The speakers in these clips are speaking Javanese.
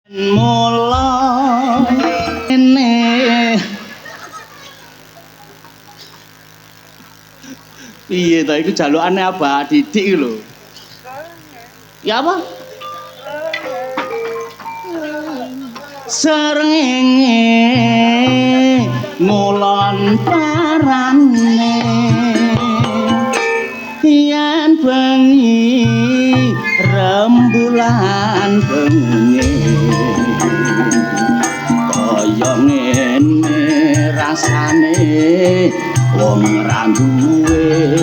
Mulane piye ta iku jalukane Abah Didik lho. Ya apa? Srengenge ngulon parane yen bengi rembulan bengi kaya ngene rasane wong ra duwe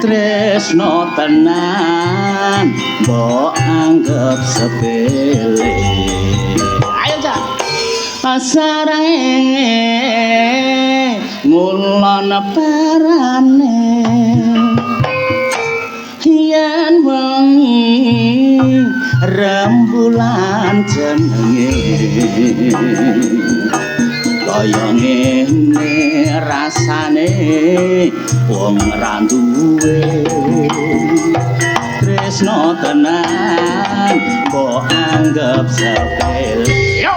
tresno tenan mbok anggap sepele. Ayo Cak. Pasarane ngulon parane yen wengi rembulan jenenge kaya ngene rasane wong ra duwe tresno tenan mbok anggap sepele. Yo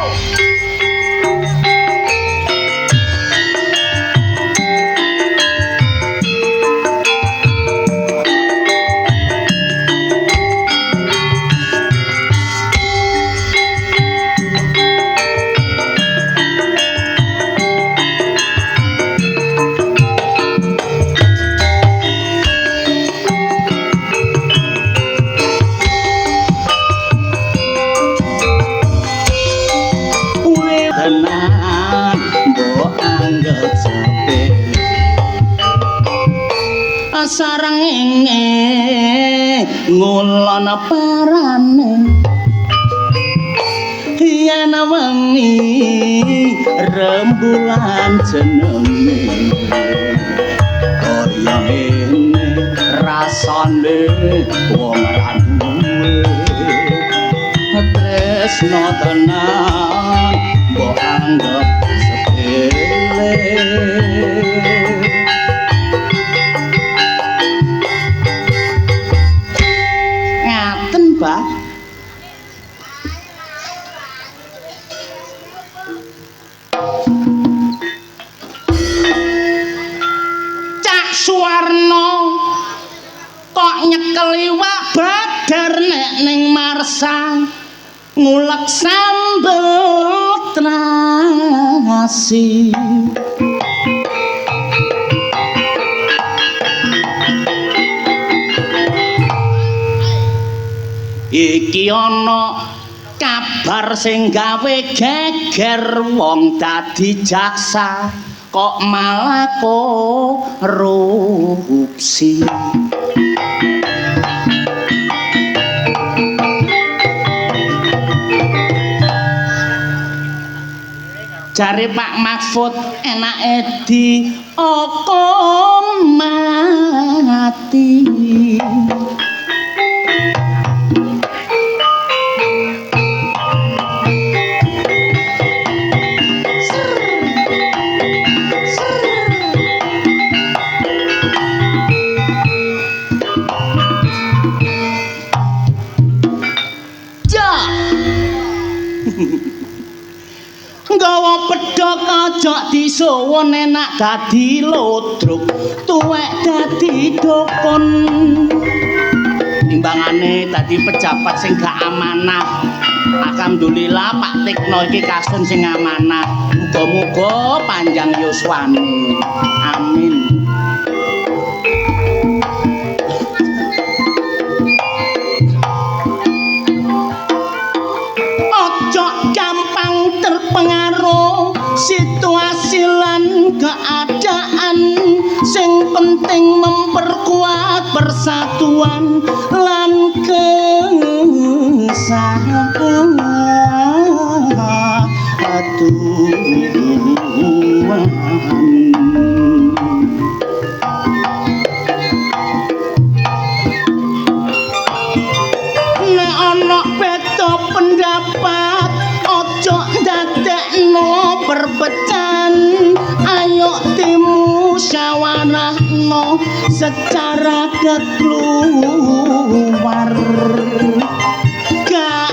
sarenge ngulon parane yen wengi rembulan jenenge kaya ngene rasane wong ra duwe tresno tenan mbok anggap sepele. Cak Suwarno kok nyekel iwak badar nek ning Marsang ngulek sambel terasi. Iki ana kabar sing gawe geger wong dadi jaksa kok malah korupsi. Jare Pak Mahfud enake di okom mati. Nggawa pedhok aja disuwun enak dadi lodruk tuwek dadi dokon timbangane dadi pejabat sing gak amanah. Alhamdulillah Pak Tikno iki kasun sing amanah, muga-muga panjang yuswane, amin. Terpengaruh situasi lan keadaan sing penting memperkuat persatuan lan kesatuan. Nek ana beda pendapat ojo ndadekno perpecahan, ayo dimusyawarahno secara kekeluar. Gak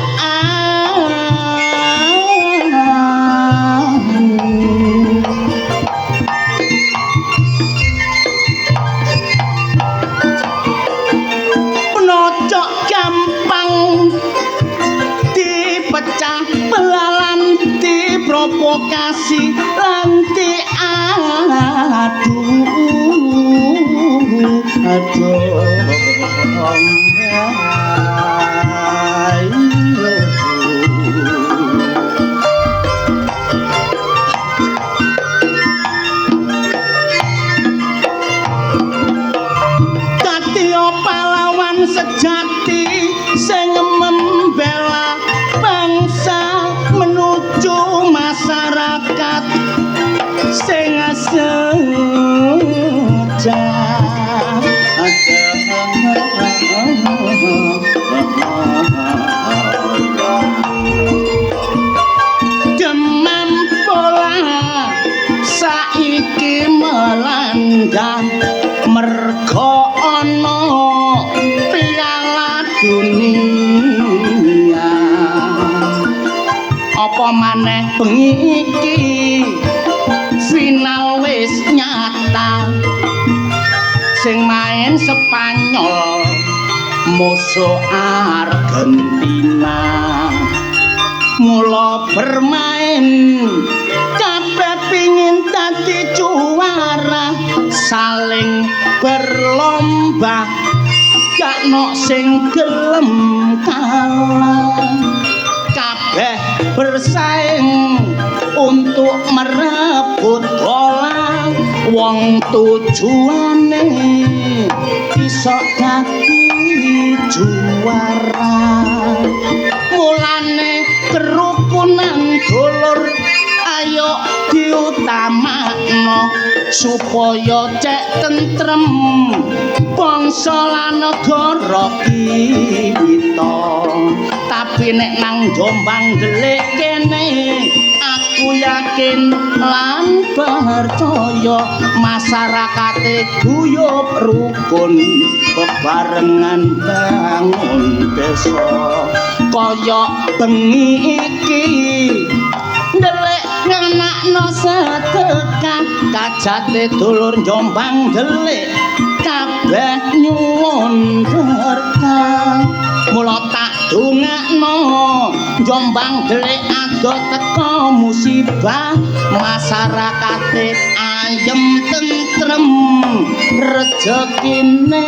sejati sing membela bangsa menuju masyarakat sing demam pola saiki melanda mergo ana piala dunia apa maneh bengi iki final wis nyata sing main Spanyol musuh Argentina mula bermain kabeh pingin dadi juara saling berlomba gak nok sing gelem kalah kabeh bersaing untuk merebut bola wong tujuane iso dadi juara mulane kerukunan dulur ayo diutamakno supaya cek tentrem bangsa lan negara kita tapi nek nang Jombang delik kene aku yakin lan percaya masyarakate guyub rukun bebarengan bangun desa kaya bengi iki ndelik nganakno sedekah kajate dulur Jombang delik kabeh nyuwun berkah mula tak dongakno Jombang delik ado teka musibah masyarakate ayem tentrem rejekine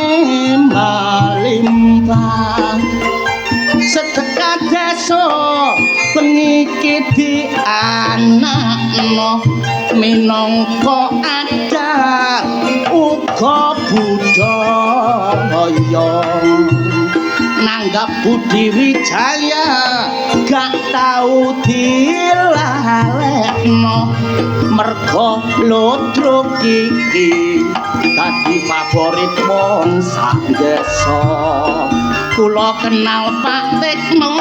malimpah sedekah desa bengi iki dianakno minangka adat uga budaya nanggap Budi Wijaya gak tau dilalekno mergo ludruk iki dadi favorit wong sak desa kula kenal Pak Tekno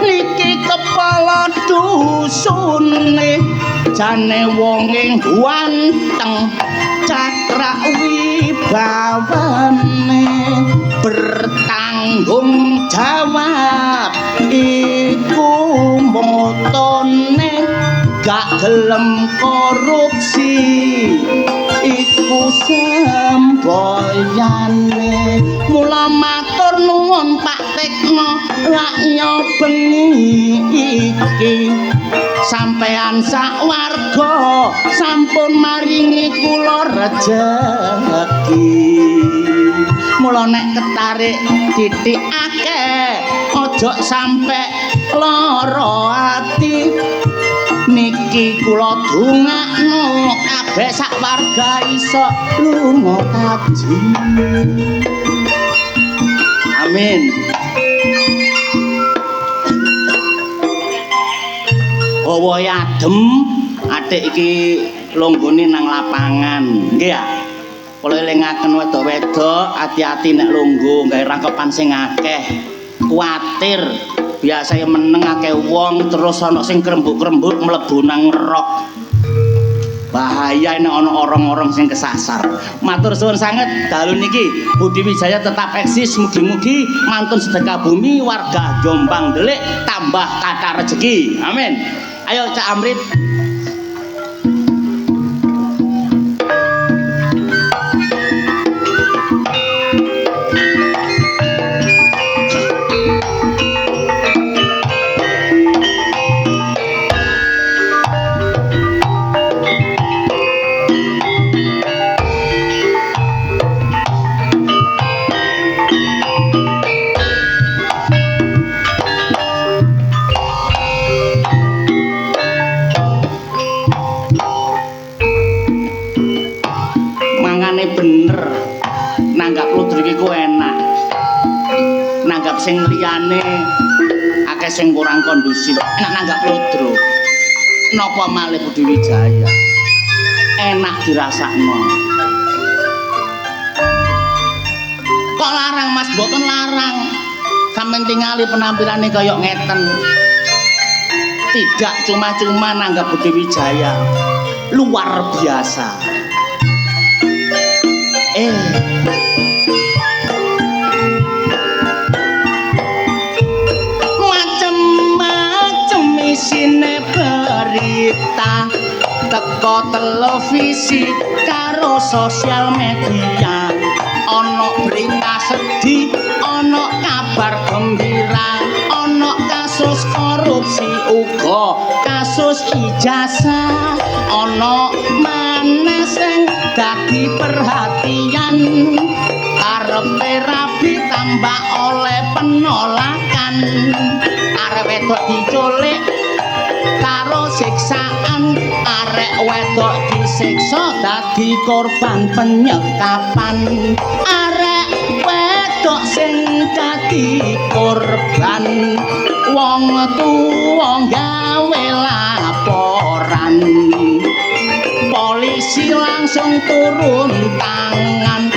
niki kepala dusune jane wonge ganteng cakrak wibawane bertanggung jawab iku motone gak gelem korupsi iku semboyane mula matur nuwun Pak Tekno lakya bengi iki sampean sak warga sampun maringi kula rejeki mula nek ketarik titik akeh aja sampe lara ati niki kula dongakno kabeh sak warga iso lunga kaji amin bawa adem adik iki longgone nang lapangan nggih ya kula elingaken wedok-wedok hati-hati nek lungguh gawe rangkepan sing akeh kuwatir biasane meneng akeh wong terus ana sing krembuk-krembuk mlebu nang rok bahaya nek ana orang-orang sing kesasar matur suwun sanget dalu niki Budi Wijaya tetap eksis mugi-mugi mantun sedekah bumi warga Jombang delik tambah kathah rezeki amin ayo Cak Amrit sing liyane akeh sing kurang kondusif enak nanggap lodro napa malih Budi Wijaya enak dirasakno kok larang Mas boten larang sampeyan tingali penampilane kaya ngeten tidak cuma-cuma nanggap Budi Wijaya luar biasa macem-macem isine berita teko televisi karo sosial media ana berita sedih ana kabar gembira ana kasus korupsi uga kasus ijazah ana maneh sing dadi perhatian karepe rabi tambah oleh penolakan arek wedok diculik karo siksaan arek wedok disiksa dadi korban penyekapan arek wedok sing dadi korban wong tuwa gawe laporan polisi langsung turun tangan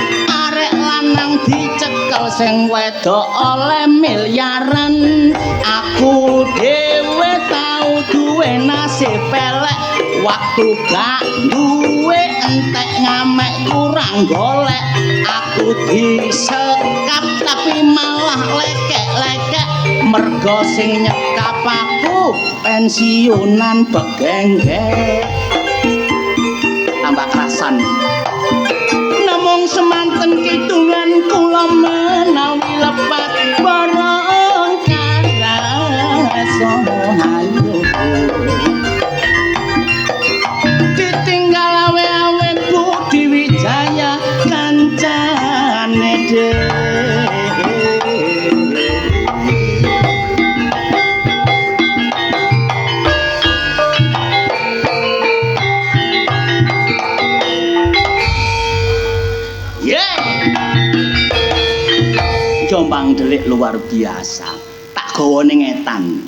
arek lanang dicekel sing wedok oleh miliaran aku dhewe tau duwe nasib pelek waktu gak duwe entek ngamek kurang golek aku disekap tapi malah lekek-lekek mergo sing nyekap aku pensiunan begenggek tambah kerasan namung semanten kidungan kula menawi lepat bareng karasa ayo ditinggal awe-awe Budi Wijaya kancane Jombang delik luar biasa tak gawane ngetan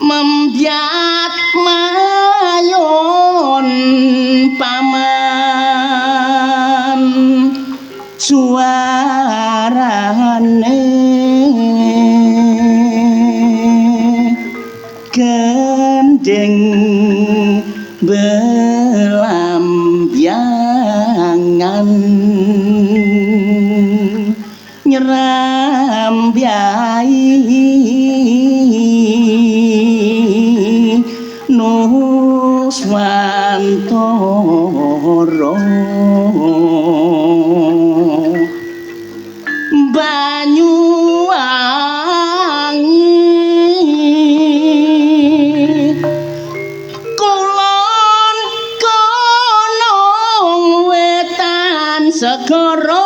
membiat mayon paman suarane gendeng belambiangan nyrambyai nuswantara Banyuwangi kulon kono wetan segara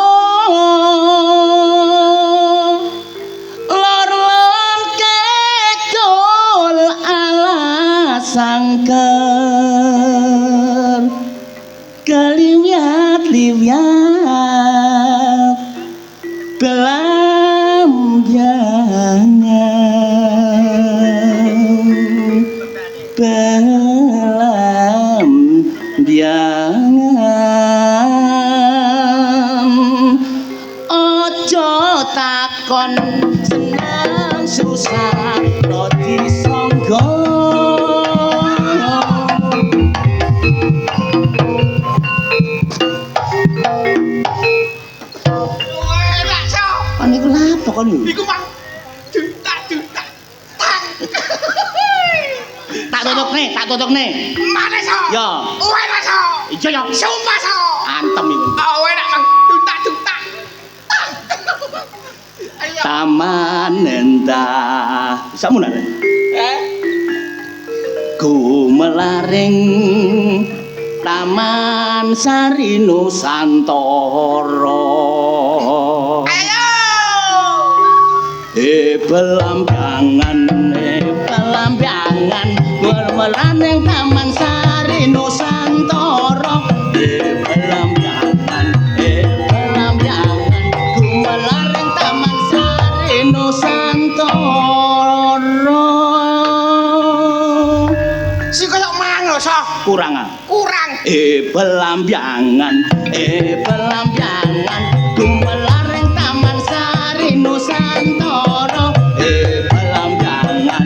sangker keliwat-liwat belambiangan ojo takon seneng susah roti sangga iku Pak juta-juta tak tutukne mana so yo enak so iya yo sumpah so antem iku enak Mang juta-juta taman endah samunan gumelaring Taman Sari Nusantara belambangan mermelaning Taman Sari Nusantara belambangan gumelaring Taman Sari Kurang ah. Kurang. Belambiangan, belambiangan, gumelareng Taman Sari Nusantara. Belambiangan,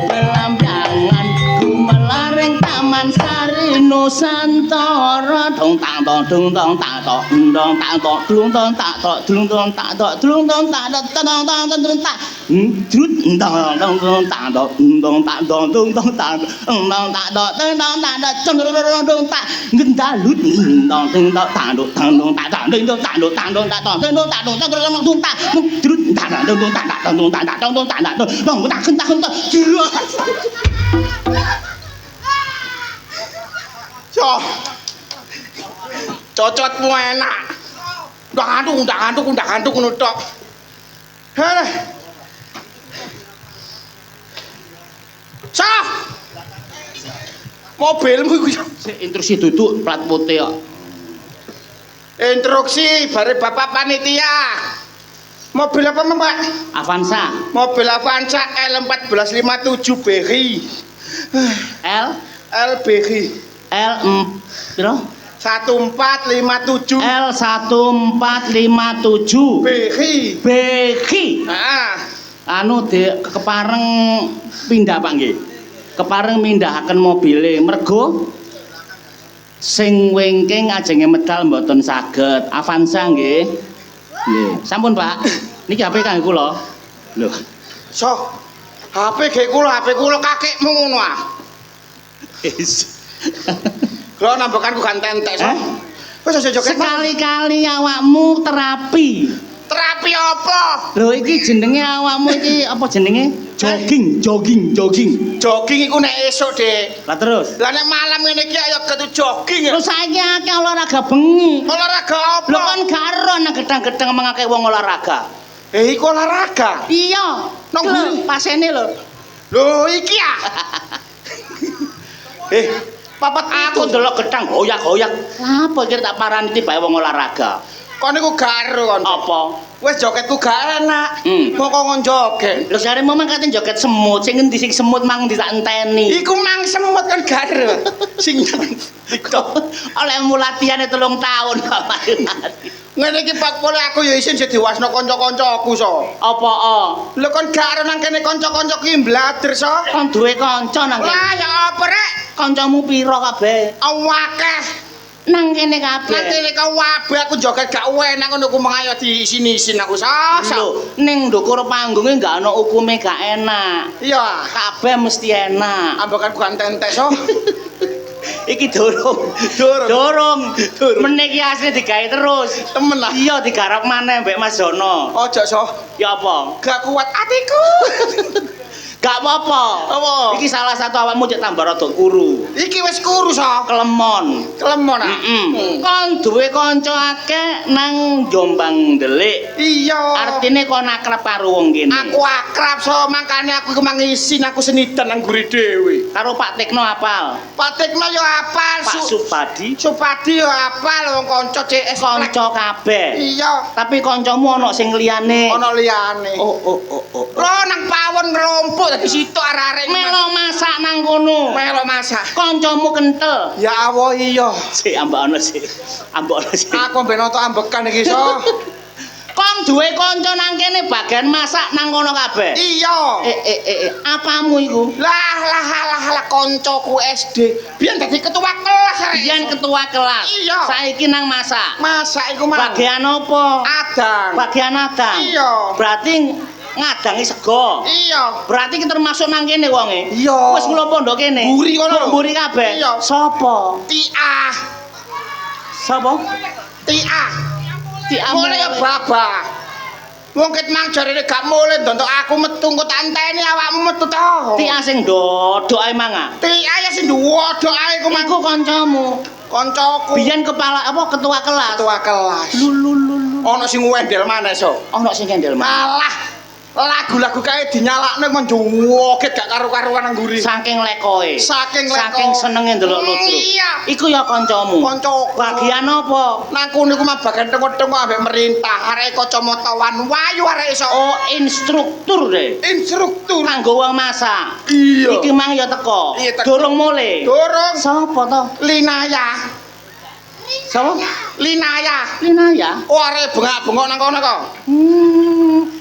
belambiangan, gumelareng Taman Sari Nusantara. Dong tang dong dung dong tang dong dong tang dong dung dong tang dong dung dong tang dong dung dong tang dong dong dong dong dong tang. Drut dong dong dong tang dong dong tang dong dung dong tang dong tang dong dong dong tang dong dong dong tang ngendalut dong dong dong tang dong tang dong tang dong dong tang dong tang dong tang dong dong tang dong tang dong dong tang drut tang dong dong tang dong tang dong dong tang dong dong tang tang tang tang. Yo. Cocotmu enak. Ndak ngantuk ngono tok. Heh. Sah. Mobilmu iku Sik intrusi duduk plat putih kok. instruksi bare Bapak panitia. Mobil apa, Mbak? Avanza Mobil Avanza L1457 BRI. L LBG L piro? 1457 L1457 BRI. Beki Heeh. anu kepareng pindah Pak nggih. Kepareng mindahaken mobile mergo sing wingking ajenge medal mboten saged. Avanza nggih. Nggih. Sampun Pak. Niki HP kangge kula. Lho. So, HP kula kakekmu ngono ah. Kula nambakan ku ganten entek so. Wis aja joget. Sekali-kali awakmu terapi. Terapi apa? Lho iki jenenge awakmu iki apa jenenge? Jogging. Jogging iku nek esuk, Dik. Lah terus. Lah nek malam ngene iki ayo ketu jogging. Terus saiki akeh olahraga bengi. Olahraga apa? Lho kan garo nang gedang-gedang mengake wong olahraga. Iku olahraga. Iya. Nang Lho, buri. pasene lho. Lho iki ah. Papat Aku ndelok gedang goyak-goyak. Lah apa iki tak parani tibae wong olahraga. kon niku garo kon. Apa? Wis jogetku gak enak. Hmm. Kok kon joget. Lho sare momang kate joget semut, sing endi sing semut mang ndi tak enteni. Iku mang semut kan garo. Sing Oleh mulatiane 3 tahun kok mari-mari. ngene iki Pak Pole aku ya isin diwasno kanca-kancaku so. Apa Lho kon garo nang kene kanca-kanca ki mblader so. kon duwe kanca nang kene. Lah ya apa rek? Kancamu pira kabeh? Awakeh. Nang kene kabeh. Nang kene kabeh aku joget gak enak ngono ku mengayo diisin-isin aku sasa. Lho, ning ndukur panggunge gak ana ukume gak enak. Iya, Kabeh mesti enak. ambakan ganten tes so. Iki dorong. Meniki asli digawe terus. Temen lah. Iya digarap maneh mbek Mas Jono. Ojo so. Ya apa? Gak kuat atiku. Gak apa-apa. Apa? Iki salah satu awakmu cek tambah rada kuru. Iki wis kuru so. Kelemon. Kelemon ah. Kon duwe kanca akeh nang Jombang Delik. Iya. Artine kon akrab karo wong kene. Aku akrab so makane aku iku mangisin aku senidan nang guri dhewe. Karo Pak Tekno apal. Pak Tekno yo apal. Pak Supadi. Supadi yo apal wong kanca CS. Kanca kabeh. Iya. Tapi kancamu ana sing liyane. Ana liyane. Oh. Lo nang pawon ngerompok dadi sitok arek-arek. Melo masak nang kono. Melo masak. Kancamu kentel. Ya Allah iya. Sik ambak ana sik. Aku ben nonton ambekan iki so. Kon duwe kanca nang kene bagian masak nang kono kabeh. Iya. Apamu iku? Lah koncoku SD. Biyen dadi ketua kelas arek. Biyen ketua kelas. Iya. Saiki nang masak. Masak iku mah. Bagian apa? Adang. Bagian adang. Iya. Berarti ngadangi sego. Iya. Berarti ki termasuk nang kene wonge. Iya. Wis kula pondok kene. Mburi kono lho. Mburi kabeh. Iya. Sapa? Tiah. Sapa? Tiah. Diamole Mulai ya baba. Wong ket mang jarene gak mulai ndontok aku metu kok tak enteni awakmu metu to. Tia sing dodok ae manga. Tiah ya sing duwodok ae ku mang Iku kancamu. kancaku. Biyen kepala apa ketua kelas. Ketua kelas. Lu. Ana sing wendel maneh so. Ana sing kendel mah. Malah Lagu-lagu kae dinyalakne men joget gak karo-karuan nang nguri. Saking lekoe. Saking Saking senenge ndelok lutru. Iya. Iku ya kancamu. Kancaku. Bagian apa? Nang kono iku mah bagian tengok-tengok ambek merintah. Arek kacamata wayu arek iso. Oh, instruktur deh. Instruktur. Kanggo wong masak. Iya. Iki mang ya teko. Iya, teko. Durung mulai. Dorong Sapa to? Linaya. Sapa? Linaya. Lina ya. Oh arek bengak-bengok nang kono kok.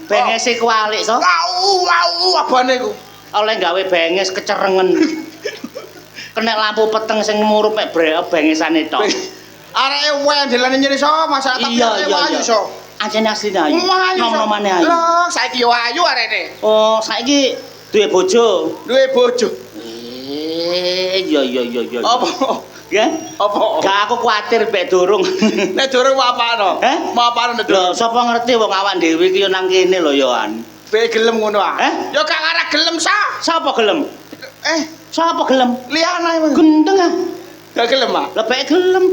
Bengese kualik so. Wau abane iku. Oleh gawe benges kecerengen. Kena lampu peteng sing murup mek bengesane tok. Areke wendelane nyiri so masak tapi Iya, areke wayu so. Anjene asline ayu. Wayu. Nom-nomane ayu. Lho, saiki yo ayu areke. Oh, saiki duwe bojo. Duwe bojo. Iya. Apa? Ya? Apa? Gak aku kuatir mek durung. Nek durung apano? Mau apano nek durung? Lho, sapa ngerti wong awak dhewe iki yo nang kene lho yo an. Be gelem ngono ah. Eh? Yo gak arek gelem sa. Sapa gelem? Sapa gelem? Liana iku. Gendeng ah. Gak gelem ah. Lah pek gelem.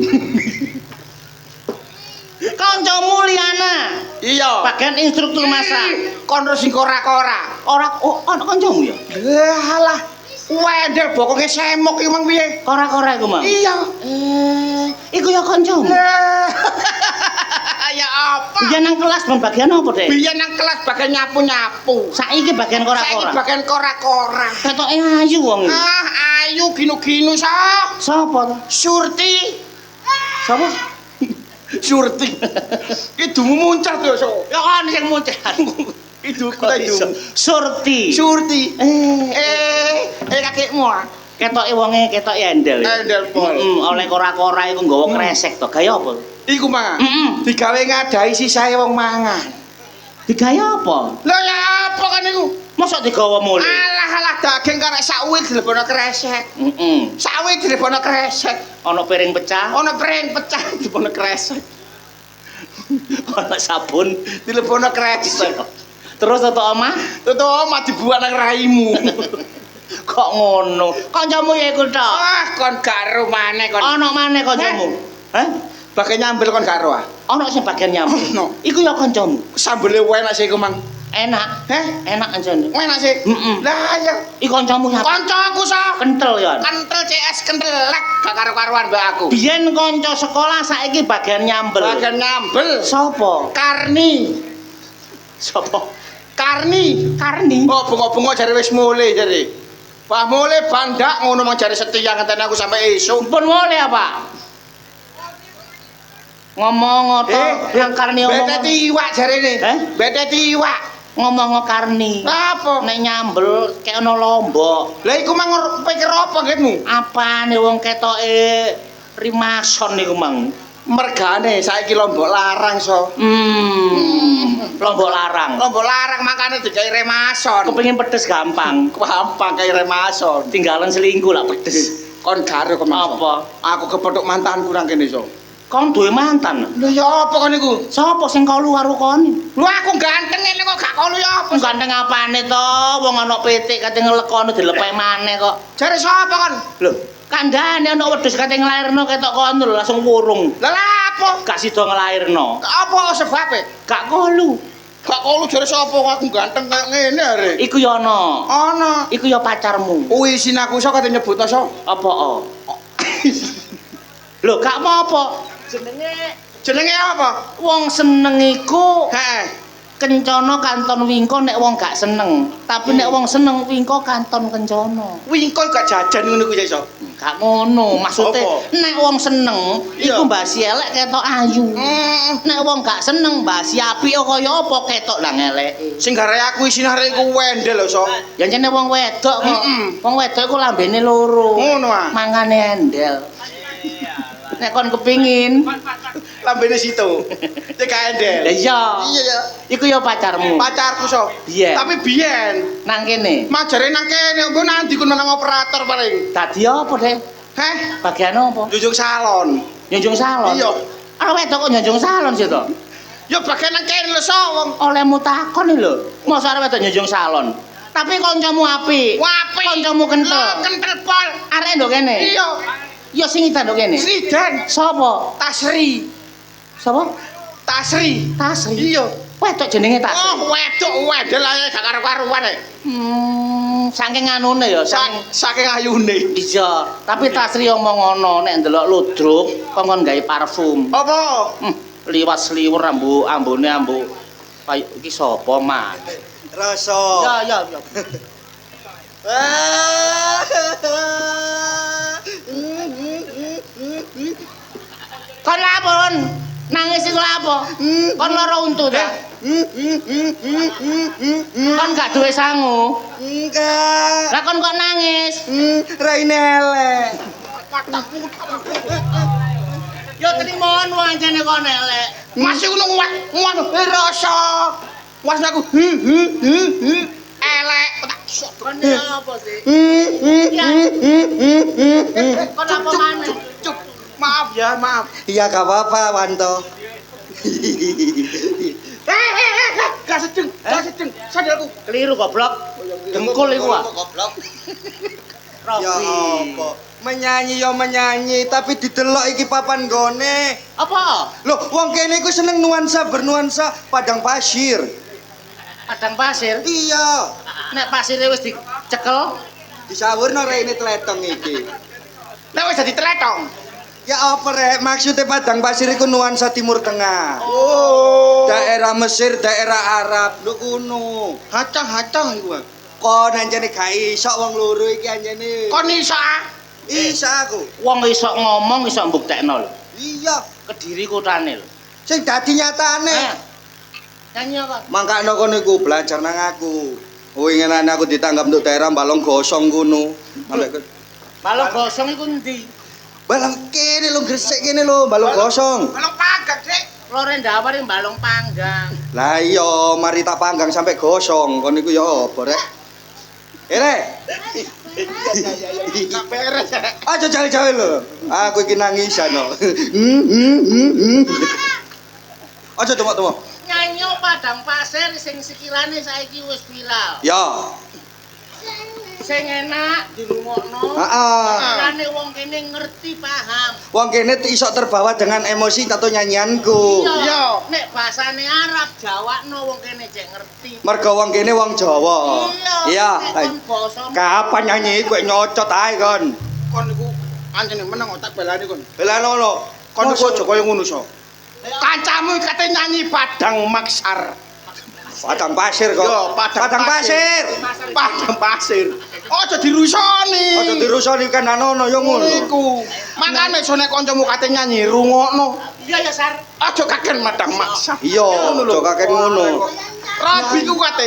Kancamu Liana. Iya. Bagian instruktur masak. Kon sing kora-kora. Ora ana kancamu ya? Halah. Wendel bokonge semok iki mang piye? Kora-kora iku, Mang. Iya. Iku ya kancamu. Ya apa? Biyen nang kelas bagian apa, Dek? Biyen nang kelas bagian nyapu-nyapu. Saiki bagian Saiki kora-kora. bagian kora-kora. Ketoke ayu wong iki. Ayu ginu-ginu sa. Sapa to? Surti. Sapa? Surti. Idumu muncrat lho, so. Ya kan sing muncrat. Iduku ta idumu. Surti. Surti. Kakekmu ah. Ketoke wonge ketok endel. Endel pol. Oleh kora-kora iku nggawa kresek to. Gaya apa? Iku mang. Heeh. Digawe ngadahi sisae wong mangan. Digaya apa? Lho ya apa kan iku? Mosok digawa mule. Alah daging karek sakwit dilebono kresek. Heeh. Sakwit dilebono kresek. Ana piring pecah, Ana preng pecah dilebono kresek. ana sabun. Dilebono kresek. Terus tutuk omah Tutu omah dibuat nang raimu. kok ngono. Kancamu ya iku tok. Kon gak ro maneh kon. Ana maneh kancamu. Hah? Bagian nyambel kon gak ro ah. Ana sing bagian nyambel. Ono. Iku ya kancamu. Sambele enak sih iku mang. Enak. Heh? Enak anjane. Enak sih. Lah ya. Iku kancamu ya. Kancaku sa. Kentel ya. Kentel CS kentelek gak karo-karuan mbak aku. Biyen kanca sekolah saiki bagian nyambel. Bagian nyambel. Sapa? Karni. Sapa? Karni. Karni. Oh, bengok-bengok jare wis mulai jare. Wah, mulai bandak ngono mang jare setia ngenteni aku sampai esuk. Pun mulai apa? Ngomong to, yang Karni ngomong. Betet iwak jarene. Betet iwak. Ngomong Karni. Apa? Nek nyambel kayak ana lombok. Lah iku mang pikir apa ngitmu? Apane wong ketoke rimason niku, Mang? Mergane saiki lombok larang so. Lombok larang. Lombok larang makane digawe remason. Kepengin pedes gampang. Gampang kayak remason. Tinggalan selingkuh lah pedes. Kon karo kon Apa? Aku kepethuk mantanku nang kene so. Kon duwe mantan. Lho ya apa kon niku? Sapa sing kalu karo kon? Lho aku ganteng ngene kok gak kono ya apa? Ganteng apane to? Wong ana pitik kate ngelekono dilepek maneh kok. Jare sapa kon? Lho, kandhane ana wedhus kate nglairno ketok kono lho langsung wurung. Lah apa? Gak sida nglairno. Apa sebabe? Gak kolu. Gak kono jare sapa kok aku ganteng kaya ngene are. Iku ya ana. Ana. Iku ya pacarmu. Oh isin aku sok kate nyebut so. Apa o? Lho, gak apa-apa. Jenenge apa? Wong seneng iku Heeh. kencana kanton wingko nek wong gak seneng. Tapi nek wong seneng wingko kanton kencana. Wingko gak jajan ngono ku ya iso. Gak ngono, maksude nek wong seneng iku mbasi elek ketok ayu. Nek wong gak seneng mbasi apik kaya apa ketok lah ngeleke. Sing gare aku isin arek iku wendel lho so. Ya jane wong wedok kok. Wong wedok iku lambene loro. Ngono ah. Mangane endel. Nek kon kepingin Lambene situ. Cek endel. lah iya. Iya ya. Iku ya pacarmu. Pacarku so. Biyen. Tapi biyen. Nang kene. Majare nang kene engko nanti ku nang operator paling. Dadi apa, Dek? Heh, Bagian apa? njunjung salon. Nyunjung salon. Iya. Ana wedok kok nyunjung salon sih to? Ya bagian nang kene lho so wong. Olehmu takon lho. Mosok arep wedok nyunjung salon. Tapi kancamu apik. Apik. Kancamu kentel. Kentel pol. Arek ndok kene. Iya. Ya sing itu ndok kene. Sridan. Sapa? Tasri. Sapa? Tasri. Tasri. Iya. Wedok jenenge Tasri. Oh, wedok wedel ae gak karo-karuan e. Saking anune ya, Saking ayune. iya. Tapi Tasri omong ngono nek ndelok ludruk kongkon gawe parfum. Apa? Liwas liwur ambune ambu. Kayak iki sapa, Mas? Rasa. Ya. Kon lapon. Nangis iku lapo? Kon lara untu ta? Kon gak duwe sangu. Enggak. Lah kon kok nangis? Raine elek. Ya trimono anjene kon elek. Masih ngono ngono rasa. Was aku elek tak sok. Kon apa sih? Kon apa maneh? Cuk. Maaf ya, maaf. Iya gak apa-apa, Wanto. Gak sedeng. Sadarku. Keliru goblok. Dengkul iku ah. Goblok. Robi. Ya apa? Menyanyi ya menyanyi, tapi didelok iki papan gone. Apa? Loh, wong kene iku seneng nuansa bernuansa padang pasir. Padang pasir. Iya. Nek pasire wis dicekel, Disawurno raine tletong iki. Nek wis dadi tletong. Ya apa rek, maksudnya padang pasir iku nuansa Timur Tengah. Oh. Daerah Mesir, daerah Arab, lho kuno. Hacang iku. Kon anjene gak iso wong loro iki anjene. Kon iso ah? Isa aku. wong iso ngomong iso mbuktekno lho. Iya, Kediri kutane lho. sing dadi nyatane. Nyanyi apa? Mangkane kono iku belajar nang aku. Winginane aku ditanggap untuk daerah Balong Gosong kuno. Balong gosong iku ndi? Balong kene lho Gresik kene lho, Balong Gosong. Balong pagat, Dik. Lore ndawar ing balong panggang. Lah iya, mari tak panggang sampai gosong. Kon iku ya apa rek? Rek. Gak beres. Aja jale-jale lho. Aku iki nangisan no. Aja tunggu. Nyanyi padang pasir sing sekirane saiki wis viral. Ya. Sing enak dirungokno. Heeh. Sekirane wong kene ngerti paham. Wong kene iso terbawa dengan emosi atau nyanyianku. Iya. Nek basane Arab Jawakno wong kene cek ngerti. Mergo wong kene wong Jawa. Iya. Nek kon basa Kapan nyanyi kowe nyocot ae kon. Kon niku anjene meneng tak belani kon. Belan ngono. Kon niku aja kaya ngono so. Kancamu kate nyanyi padang maksar. Padang pasir kok. Yo, padang pasir. Padang pasir. Aja dirusoni. Aja dirusoni kan anono yo ngono. Iku. Makane so nek kancamu kate nyanyi rungokno. iya ya Sar. Aja kaken madang maksar. Iya, aja kakek ngono. Rabi ku kate.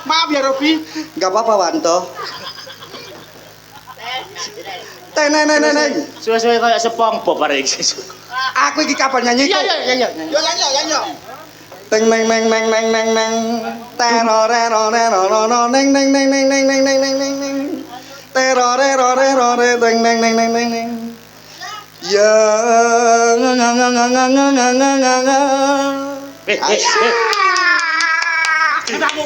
Maaf ya Robi. Enggak apa-apa Wanto. Teneneneneng. Suwe-suwe kaya SpongeBob arek iki. Aku iki kapan nyanyi? Iya. Yo nyanyi. Teng neng neng neng neng neng neng. Terorerorerororo neng neng neng neng neng neng neng neng neng neng. Terorerorerore teng neng neng neng neng neng. Ya Aku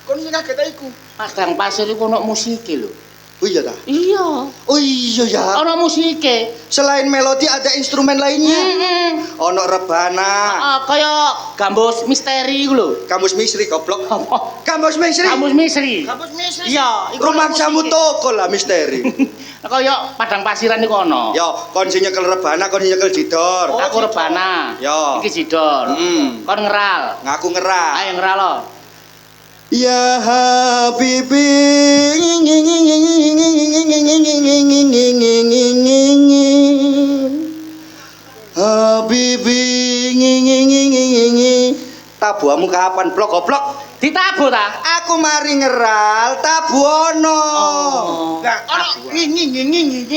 kon sing kaget iku. Padang pasir iku ono musike lho. Oh iya dah. Iya. Oh iya ya. Ono musike. Selain melodi ada instrumen lainnya. Ono rebana. Kaya gambus misteri iku lho. Gambus misri goblok. Apa? Gambus misri. Gambus misri. Gabus misri. Iya, iku Rumah ono jamu musike. toko lah misteri. Kaya padang pasiran iku ono. Yo, kon sing nyekel rebana, kon sing nyekel jidor. Aku rebana. Yo. Iki jidor. Kon ngeral. Ngaku ngerah. Ayo ngeral lo. Ya Habibi Habibi tabuamu kapan blok goblok? Ditabuh ta? Aku mari ngeral tabuono. Lah ono ngi.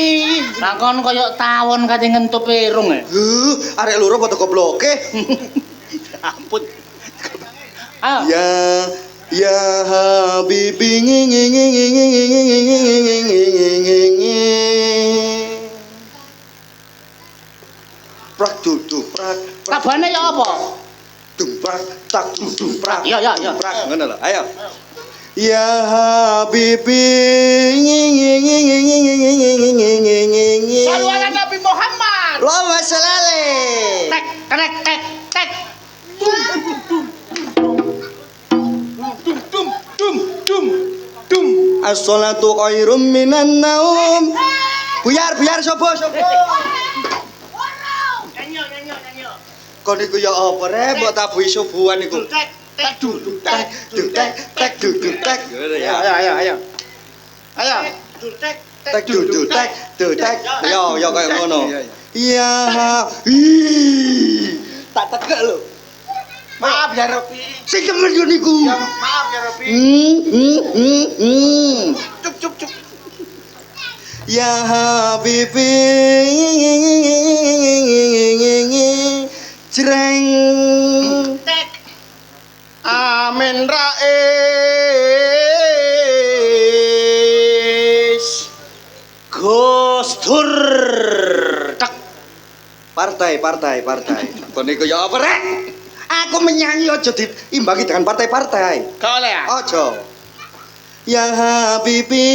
Lah kon kaya tawon kate ngentup irung e. Arek loro foto gobloke. Ampun. Ah. Ya Habibi prak dudu prak Tabane ya apa? dumprak tak dudu prak Iya. prak ngono lho ayo ya Habibi Sallallahu Nabi Muhammad. Loma selale. Tek tek tek tek. Dum. As-sholatu khairum minan naum. Buyar sapa? Nyanyo. Kon niku ya apa rek mbok tabuhi subuhan niku. Tek tek Tek. Ya. Ayo. tek Tek. Yo kaya ngono. Iya. Tak tegak lho. Maaf ya Robi. Sing kemen yo niku. Ya, maaf ya Robi. Cuk. Ya Habibi Jreng tek. Amin Rais. Gus Dur. Tek. Partai. Kon niku ya apa rek? Aku menyanyi aja diimbangi dengan partai-partai. Gak oleh ya? Ojo. Ya Habibi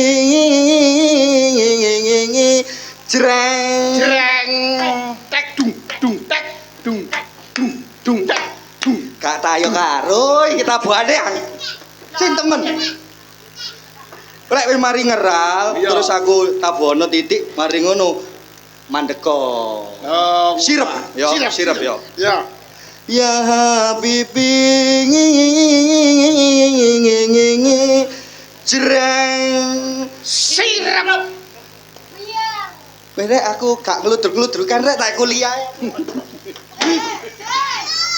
Jreng Jreng. Tek dung tek. Gak tayo karo kita buane sing temen. Lek wis mari ngeral Iya. terus aku tabono titik mari ngono mandeko. Oh, Sirep yo. Ya. Ya Habibi Jreng Sirap. Rek aku gak ngeludur-ngeludur kan rek tak kuliah.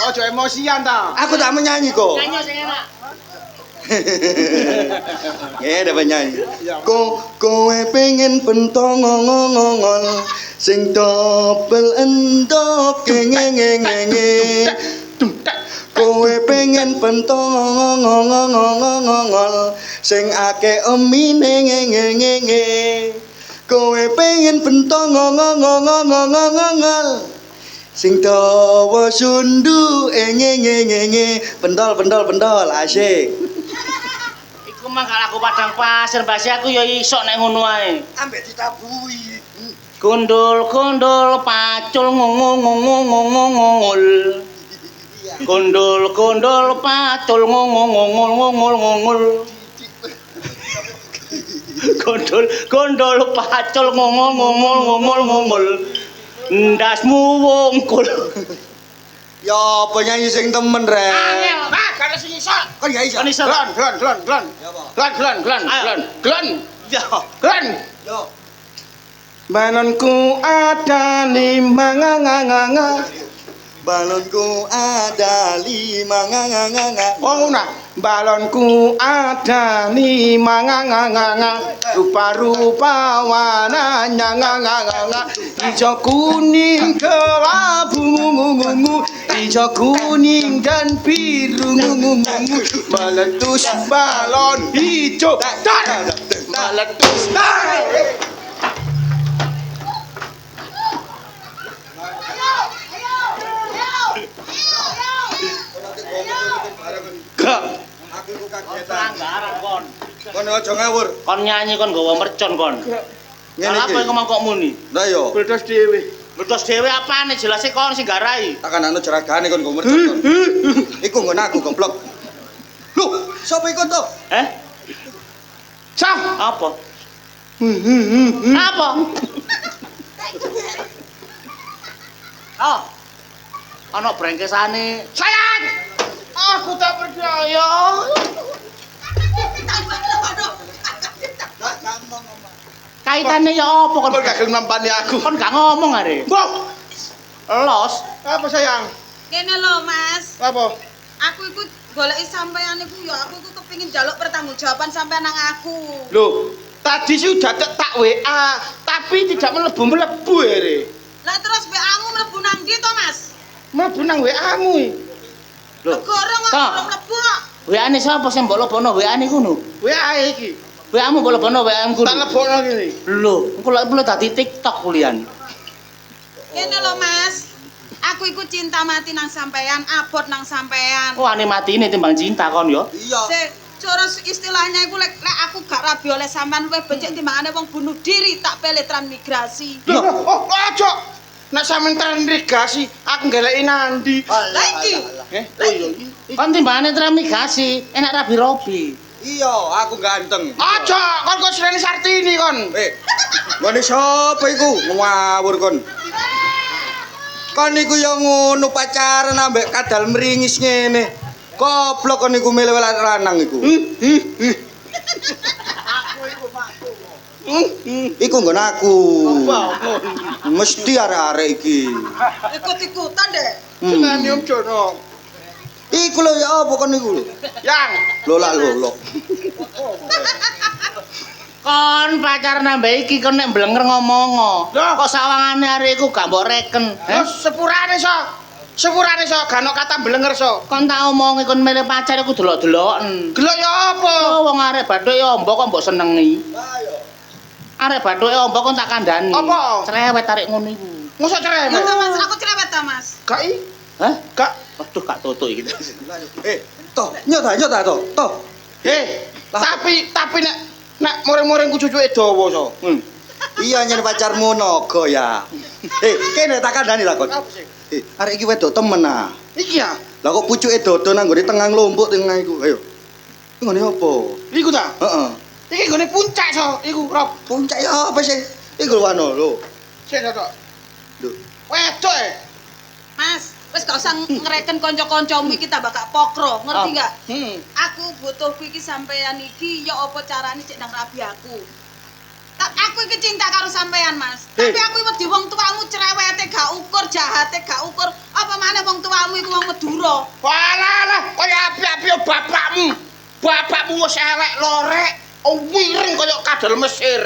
Ojo emosian ta. Aku tak menyanyi kok. Nyanyo sing enak. Ya dapat nyanyi. Ya. Kowe pengen pentong ngongongongol sing dobel endok ngengengenge. Kowe pengen pentong ngongongongol sing akeh emine ngengengenge. Kowe pengen pentong ngongongongol sing dawa sundu ngengengenge. Pendol asik. Iku mah kalau aku padang pasir basi aku ya iso nek ngono ae. Ambek ditabui. Gondol pacul ngongol. Gondol pacul ngongol. Gondol pacul ngongol. Ndasmu wongkul. Ya apa nyanyi sing temen rek. Angel, gak ada sing iso. Kan ya iso. Kan iso. Glon. Ya apa? Glon. Ya. Glon. Yo. Balonku ada 5 nganga. Balonku ada 5 nganga. Oh nah, balonku ada 5 nganga. Rupa-rupa warnanya nganga. Hijau kuning kelabu ngungu. Hijau kuning dan biru ngungu. Meletus balon hijau. Meletus. Gak. Aku ku kagetan. Pelanggaran kon. Kon aja ngawur. Kon nyanyi kon nggawa mercon kon. Ngene Lah iki. apa ngomong kok muni? Lah yo. Bledos dhewe. Letos dhewe apane jelase kon sing garai. Tak kan anu jeragane kon ngomong kon. Iku nggon aku goblok. Loh, sapa iku to? Sah. Apa? Apa? Oh. Ana brengkesane. Sayang. Aku tak percaya. Kaitane ya apa kon? Kon gak gelem nampani aku. Kon gak ngomong are. Mbok. Los. Apa sayang? Kene lho, Mas. Apa? Aku iku goleki sampean iku ya aku iku kepengin njaluk pertanggungjawaban sampean nang aku. Loh, tadi sudah tak WA, tapi tidak melebu ere. Lah terus WA-mu mlebu nang ndi to, Mas? Mlebu nang WA-mu. Lho. Gorong kok Kak. belum mlebu kok. WA-ne sapa sing mbok lebono WA-ne kuno? WA iki. WA-mu mbok lebono WA-mu kuno. Tak lebokno kene. Lho, engko lek perlu dadi TikTok kulian. Kene lho, Mas. Aku iku cinta mati nang sampean, abot nang sampean. Wah, ane matine timbang cinta kon yo. Iya. Cara istilahnya iku lek aku gak rabi oleh sampean luwih becik timbangane wong bunuh diri tak pilih transmigrasi. Loh, oh aja. Nek sampean transmigrasi, aku goleki nandi. Lah iki. Oh iya. Kon timbangane transmigrasi, enak rabi-robi. Iya, aku ganteng. Aja, kon kok Sreni Sartini kon. Ngene sapa iku? Ngawur kon. Kon niku ya ngono pacaran ambek kadal meringis ngene. Goblok kon niku milih lanang iku. Iku nggon aku. Mesti arek-arek iki. Ikut-ikutan deh. Senani Om Jono. Iku lho ya apa kon niku lho? Yang. Lola lolo. Kon pacaran ambek iki kon nek blenger ngomong. Loh. Kok sawangane arek iku gak mbok reken. Terus sepurane so. Sepurane so, gak ono kata blenger so. Kon tak omongi kon milih pacar iku delok-deloken. Gelok ya apa? Oh, wong arek bathuk ya ombok kok mbok senengi. Arek bathuke ombok kon tak kandhani. Apa? Cerewet tarik ngono iku. Mosok cerai, Ya Mas? Mas, aku cerewet ta, Mas. Gak i. Hah? Gak. Waduh gak tutuk iki. Toh, nyota toh. Tapi nek muring-muringku cucuke dawa so. Iya nyen pacarmu naga ya. Kene tak kandhani lah kon. Arek iki wedok temen ah. Iki ya. Lah kok pucuke dodo nang nggone tengah lombok tengah iku. Ayo. Iku ngene apa? Iku ta? Heeh. Iki gone puncak so, iku Rob. Puncak ya apa sih? Iku wano lho. Sik tok. Lho. Wedok e. Mas, wis gak usah ngereken kanca-kancamu iki tambah gak pokro, ngerti gak? Aku butuh iki sampean iki ya apa carane cek nang rabi aku. Aku iki cinta karo sampean, Mas. Tapi aku wedi wong tuamu cerewete gak ukur, jahate gak ukur. Apa maneh wong tuamu iku wong Madura. Walah, kaya api-api bapakmu. Bapakmu wis elek lorek, wiring kaya kadal Mesir.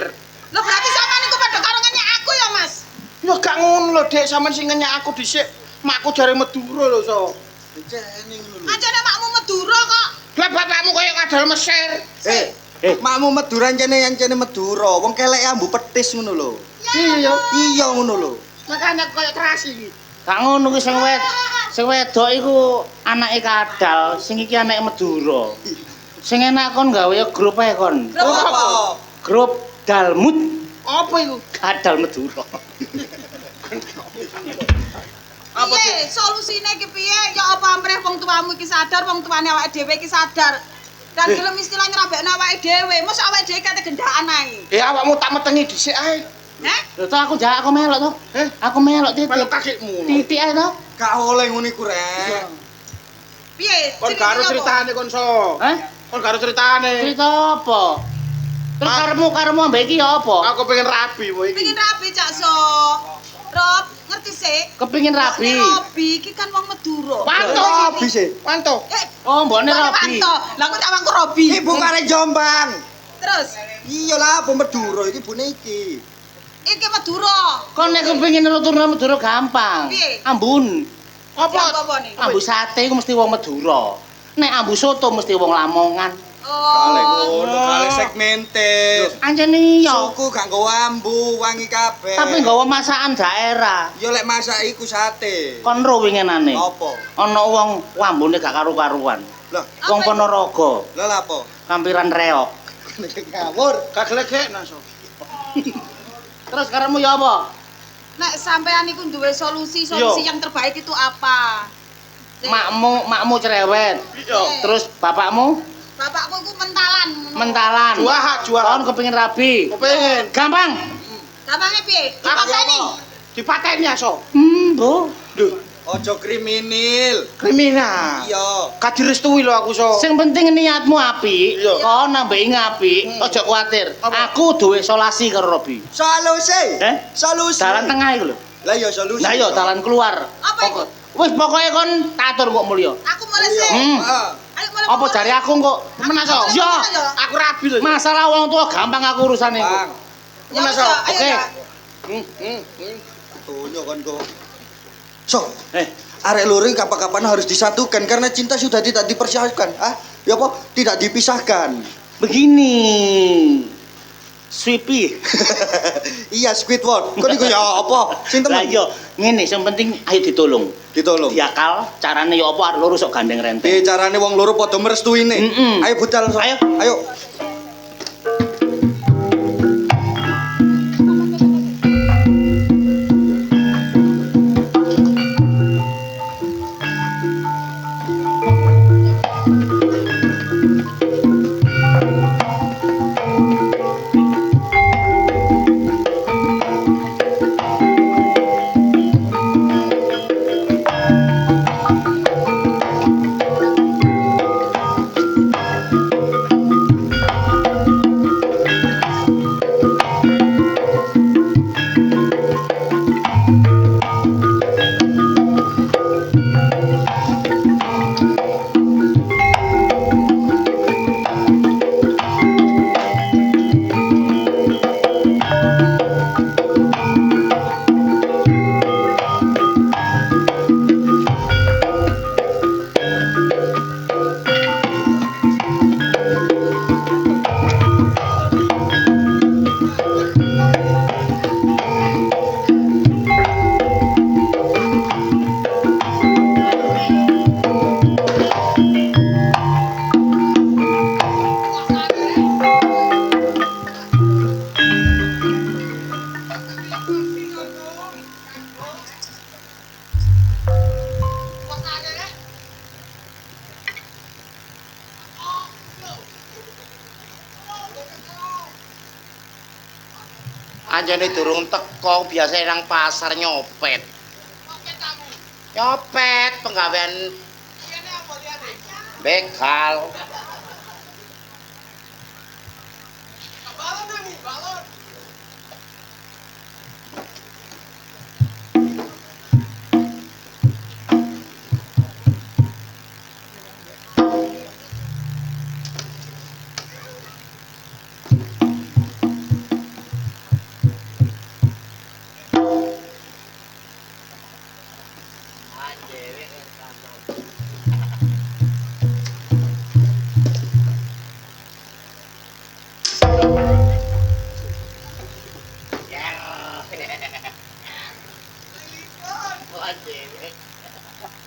Lho berarti sampean iku padha karo ngenyek aku ya, Mas? Ya gak ngono lho, Dek, sampean sing ngenyek aku dhisik. Makku jare Madura lho, so. Ancene makmu Madura kok. Lah bapakmu kaya kadal Mesir. Makmu Madura ancene Madura. Wong kelek ambu petis ngono lho. Iya. Iya ngono lho. Makane kaya terasi iki. Gak ngono kuwi sing wedok iku anake kadal, sing iki anake Madura. Sing enak kon gawe grup ae kon. Grup apa? Grup Dalmut Apa iku? kadal Madura. Piye solusine iki piye? Ya apa ampreh wong tuamu iki sadar, wong tuane awake dhewe iki sadar. Dan gelem istilah nyerabekno awake dhewe, mosok awake dhewe kate gendakan ae. Awakmu tak metengi dhisik ae. Heh? Lho toh aku jak aku melok toh. Aku melok titik. Melok kakekmu. Titik ae toh. Gak oleh ngono iku rek. Piye? Kon karo critane kon so. Hah? Kon karo critane. Cerita apa? Terus karemu ambek iki ya apa? Aku pengen rabi kowe iki. Pengin rapi Cak So. Rob, ngerti sih? Kepingin rabi. Robi iki kan wong Madura. Wanto Rabi sih. Wanto. Oh, mbokne rabi. Wanto. Lah kok tak wangku Robi. Ibu karek Jombang. Terus, Iya lah, Bu Madura iki bune iki. iki Madura. Kon nek kepengin nuturno Madura gampang. Piye? Ambun. Apa nih? Ambu sate iku mesti wong Madura. Nek ambu soto mesti wong Lamongan. Kalek Oh. ngono, kalek segmented. Anjene iya. Suku gak nggawa ambu, wangi kabeh. Tapi nggawa masakan daerah. Ya lek masak iku sate. Kon ro winginane. Apa? Ana wong ambune gak karu-karuan. Lah, Wong Apa Ponorogo, lha lha apa? kampiran reok. Ngawur. Gak gelegekna so. Terus karemu ya apa? Nek sampean iku duwe solusi Yo. yang terbaik itu apa? Makmu cerewet. Iya. Terus bapakmu Bapakku iku mentalan. mentalan. Juahan. Kon kepengin rabi. Kepengin. Gampang. Gampangnya piye? Aku Dipateni. Dipateni ya so. Bu. Duh, Ojo kriminal. kriminal. Iya. Gak direstui lho aku so. Sing penting niatmu apik. Iya. Kon nambah apik, aja kuwatir. Apa? Aku duwe solasi karo Robi. Solusi. Eh? Solusi. Dalan tengah iku lho. Lah ya solusi. Lah yo dalan keluar. Apa iku? Wis pokoke kon tatur kok mulya. Aku mulai sih. Heeh. Ayo mulai. Apa jare aku kok Temenan so. Yo. Aku rabi lho. masalah wong tua gampang aku urusane iku. Bang, Ya wis, so. ya, ayo Oke. ya. tunjuk kan kok. So, Eh, arek loro iki kapan-kapan harus disatukan karena cinta sudah tidak dipersiapkan. Ah, ya apa? Tidak dipisahkan. begini. Sweepy. Iya, Squidward. Kok niku ya apa? Sing Lah temen yo, ngene sing penting ayo ditolong. ditolong. Diakal, carane yo apa arek loro sok gandeng renteng. Piye carane wong loro padha merestuine? Mm-mm. Ayo budal. So. Ayo. Ayo. Anjane durung teko biasa nang pasar nyopet. Nyopet penggawean begal.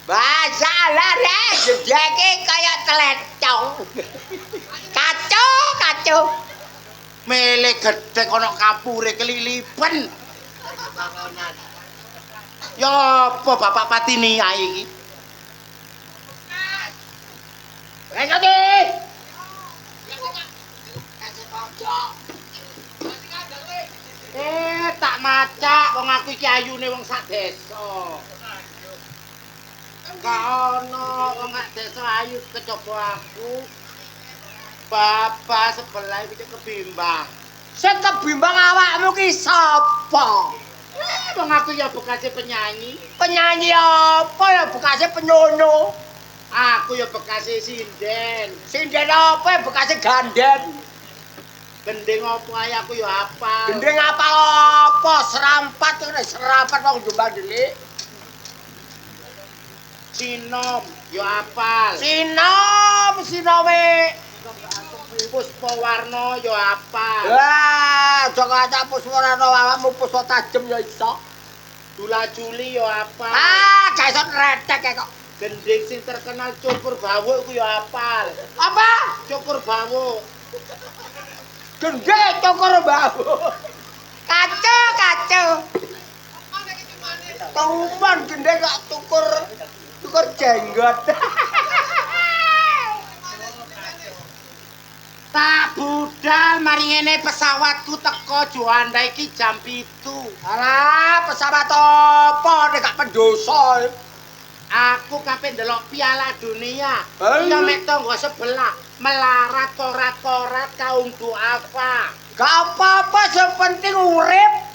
Masalah deh, jedeke kayak telecong. Kacau. Mele gedhe kono kapure kelilipen. Ya apa Bapak Patini ae iki? Rekati. Tak macak wong aku iki ayune wong sak desa. Kaono wong sak desa ayu kecapa aku. Bapak sebelah iki kebimbang. Sing kebimbang awakmu ki sapa? Wong aku ya bekase penyanyi. Penyanyi apa ya bekase penyono? Aku ya bekase sinden. Sinden apa ya bekase ganden? Gendeng apa ae aku ya hafal. Gendeng apa? Serampat wong Jombang delik. Sinom ya hafal. Sinome. Puspawarna ya hafal. Wah, aja kacak Puspawarna awakmu puspa tajem ya iso. Dula-juli ya hafal. Gak iso retek kok. Gending sing terkenal cukur bawuk ku ya hafal. Apa? Cukur bawuk. Gendeng cukur bawuk. Kacau. Tuman gendeng kok cukur jenggot. Tak budal mari ngene pesawatku teko Juanda iki jam 7. Alah, pesawat apa nek gak pendoso. Aku kape ndelok Piala Dunia. Iya mek tangga sebelah melarat korat-korat kaum duafa. Gak apa-apa sing penting urip.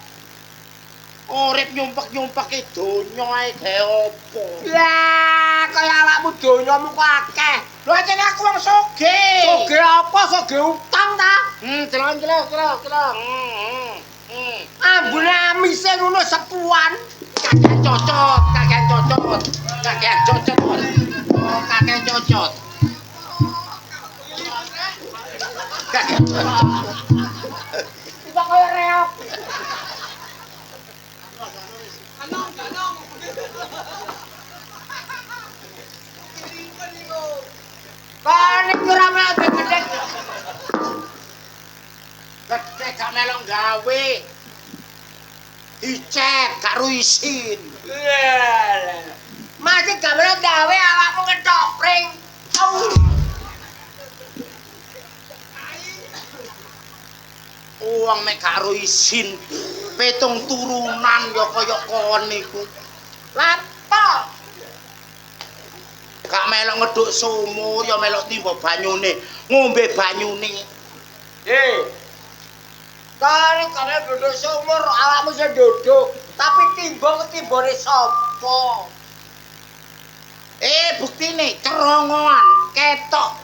Urip nyumpek-nyumpeki donya ae gawe opo? Lah, kaya awakmu donyamu kok akeh. Lho jane aku wong sugih. Sugih apa? Sugih utang ta? Celok. Ambune amise ngono sepuan. Kakek cocot. Tiba kaya reok. Ganong. Panik ora mlaku gedhe. Gedhe gak melok gawe. Dicek karo isin. Masih gak melok gawe awakmu ketopring. wong mek karo isin 7 turunan ya kaya kon niku. Lapo? Gak melok ngeduk sumur ya melok timba banyune, ngombe banyune. Kare nduduk sumur awakmu sing nduduk, tapi timba ketimbane sapa? Buktine cerongoan, ketok.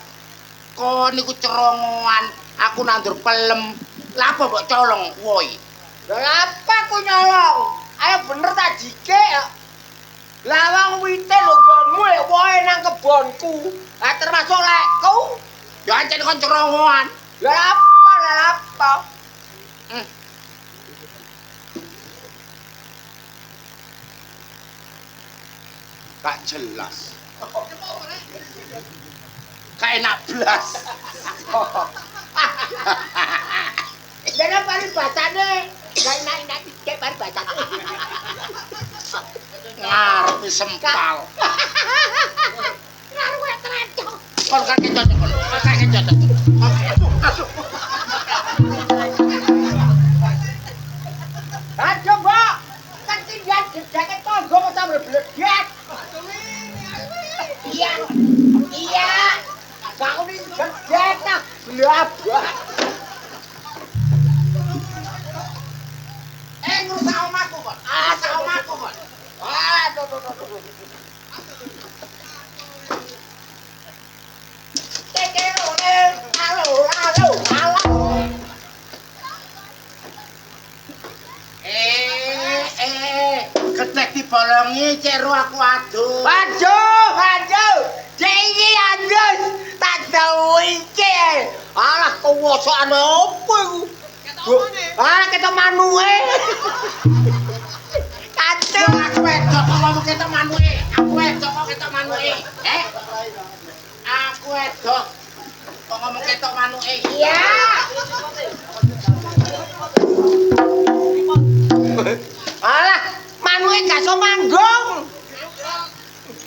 Kon niku cerongoan, aku nandur pelem. Lah apa mbok colong woi? Lah apa ku nyolong? Ayo bener tak jike ya. Lawang wite lho nggonmu lek woe nang kebonku. Lah termasuk lekku. Ya ancen kon cerongoan. Lah apa? Gak jelas. Gak enak blas. Jangan paling bacane. Gak enak dikek paling bacane. Ngarepe sempal. Karo kowe terancok. Kon kake cocok kon. Kake cocok. Aduh. Aduh, Mbak. Kan tindak jedake tangga kok sampe bledek. Iya. Kau ini jedek tak blabak. Ngrusak omahku kon. Sak omahku kon. Aduh. Tekerone, halo. Ketek dibolongi ceru aku aduh. Aduh. Iki anjus tak dawuhi iki. Alah kuwosokan opo iku? Ketok manuke. Kacau. Aku wedok kok ngomong ketok manuke. Aku wedok kok ketok manuke. Aku wedok kok ngomong ketok manuke. Iya. Alah, manuke gak iso manggung.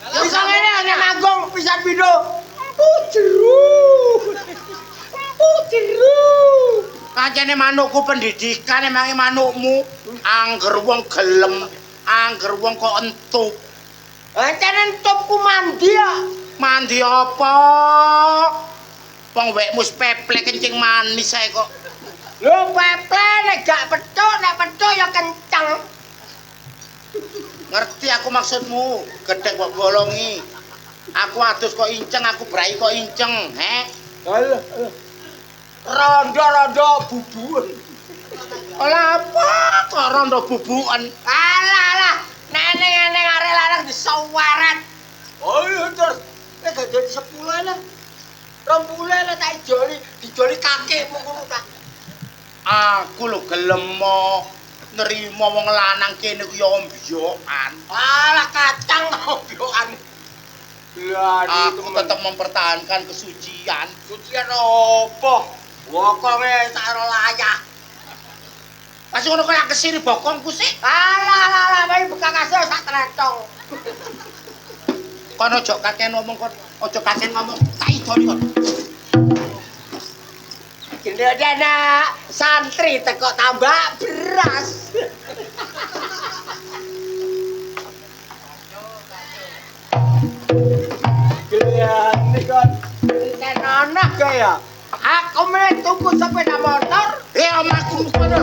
Bisa ngene nek manggung pisan pindho. Empu jeru. Kancane manukku pendidikan emange manukmu angger wong gelem, angger wong kok entuk. Ancen entupku mandi ya. Mandi apa? Wong wekmu peplek kencing manis ae kok. Lho peple nek gak petuk, nek petuk ya kenceng. Ngerti aku maksudmu, gedhek kok bolongi. Aku adus kok inceng, aku brai kok inceng, Alah. Rondo-rondo bubuan. Lah apa kok rondo bubuken? Alah. Neneng-neneng arek larang disaweret. Oh iya terus. Nek gak jadi 10 lah. 20 lah tak dijoli kakekmu ngono ta. Aku lho gelem nerima wong lanang kene ku ya ombyokan. Alah kacang ombyokan. Lah Aku tetap mempertahankan kesucian. sucian opo? Wokonge tak ora layak. Pas ngono kaya kesini bokongku sih. Alah, bae bekakase sak tretong. Kon ojo kakek ngomong kon, ojo kakek ngomong. Tak idoni kon. Gendana santri teko tambah beras. Gilian kon. Kan anak kaya. Aku meneh tuku sepeda motor. Omahku kono.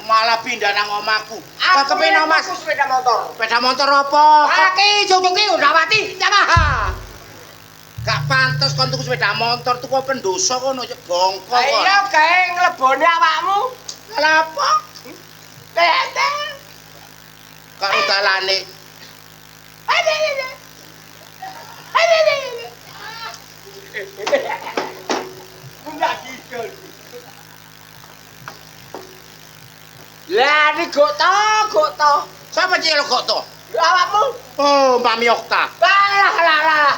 Malah pindah nang omahku. Aku Kepeno Mas? sepeda motor. Sepeda motor apa? Aki Suzuki Udawati Yamaha. Gak pantes kon tuku sepeda motor tuku pendoso kono cek bongko kok. Iya gawe nglebone awakmu. Lah apa? Tete. Karo dalane. Enggak gitu. Lah ni kok to. Sapa cek kok to? Awakmu. Oh, Mami Okta. Lah.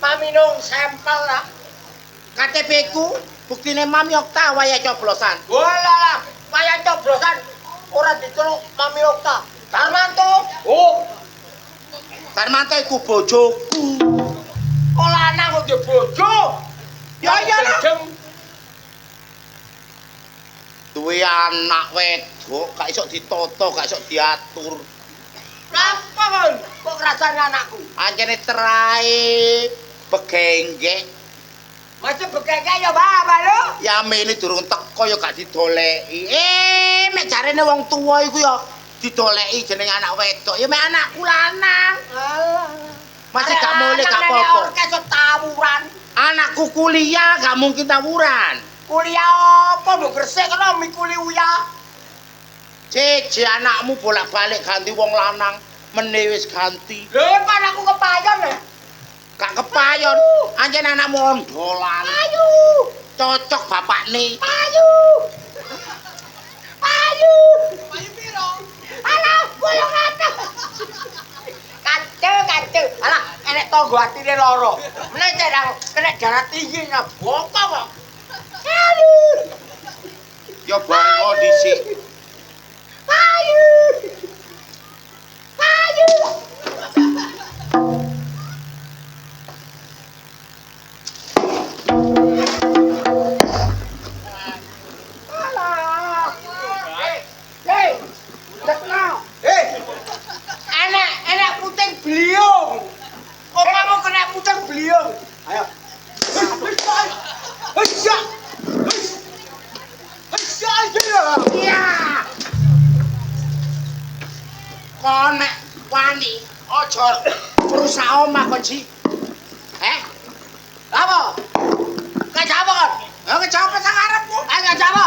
Mami nung sampel lah. KTP ku buktine Mami Okta waya coblosan. Walah, kaya coblosan ora diceluk Mami Okta. Darmanto. Oh, Darmanto iku bojoku. oh lanang kok dia bojo. Ya iya lah. duwe anak wedok gak iso ditata, gak iso diatur. Apa kon? Kok rasane anakku? Anjene terae begenggek. Masih bekeke ya bapak lho. Yamene durung teko ya gak didoleki. Mek jarene wong tuwa iku ya didoleki jeneng anak wedok. Ya mek anakku lanang. Alah. Masih gak boleh gak apa-apa. Ora keso tawuran. Anakku kuliah gak mungkin tawuran. Kuliah apa mbok gresik kena mi kuliah. Jeje anakmu bolak-balik ganti wong lanang, meneh wis ganti. Lho kan aku kepayon ya. Gak kepayon, anjen anakmu ondolan. Ayu. Cocok bapakne. Ayu. Ayu. Ayu piro? Alah, koyo ngono. Kante. Alah, enek tanggo atine lara. Meneh cedang kena darah tinggi nang bokok kok. Ayu. Ya bongko dhisik. Ayu. Ayu. Alah. Hei, dekno. Enak puting beliung. Kok kamu kena puting beliung? Ayo. Hesya. Hesya ya. Kon nek wani aja rusak omah kon Ji. Apa? Kejaba kon? Ya kejaba sak arepmu. Kejaba.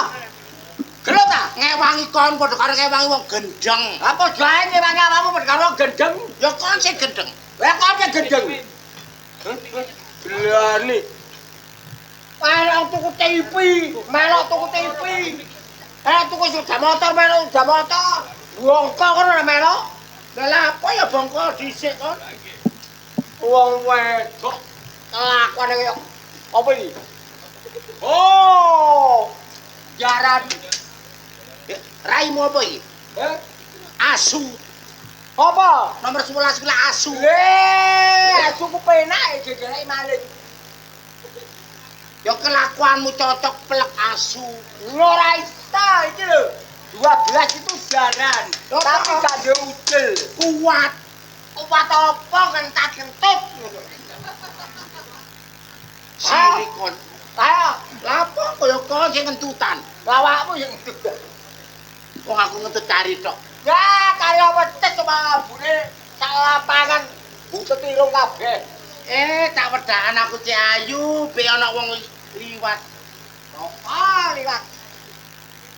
Gelo ta? Ngewangi kon padha karo ngewangi wong gendeng. Apa jae ngewangi awakmu perkara gendeng? Ya kon sing gendeng. Lah kok apa gendeng? Belani. Melok tuku TV, melok tuku TV. Tuku sepeda motor, melok sepeda motor. Wongko kono ora melok. Lah apa ya bongko dhisik kon? Wong wedok kelakuane kaya apa iki? Oh, jaran. Raimu apa iki? Asu. Apa? Nomor 11 kuwi asu. Asu ku penak jejerake maling. Ya kelakuanmu cocok pelek asu. Ora iso iki lho. 12 itu jaran, tapi gak ada udel. Kuat. Kuat apa kentat-kentut ngono. Silikon. Ayo, Lapo kaya kon sing kentutan. lawakmu yang ngentut. Wong aku ngentut cari tok. Ya, kaya wetes cuma bune sak lapangan butut irung kabeh. Tak wedakan aku Cik Ayu, be ana wong liwat. Apa liwat?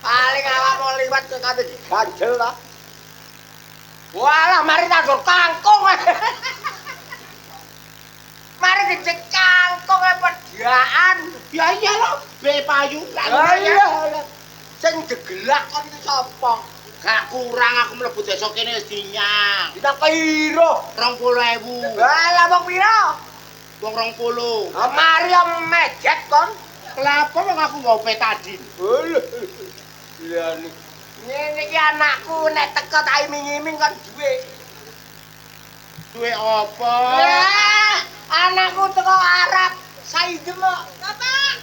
Paling awakmu liwat kok kate diganjel ta. Walah, mari tandur kangkung. Mari dicek kangkung pedhaan. Ya iya lho, be payu. Lah iya. Sing degelak kon iki sapa? Gak kurang aku mlebu desa kene wis dinyang. Kita piro? 20.000. Lah wong piro? Wong 20. Mari mejet kon. Kenapa wong aku nggo petadin? Iya nih. Ngene iki anakku nek teko tak iming-iming kon duwe. Duwe apa? Lah, anakku teko Arab. Saidem kok. Bapak,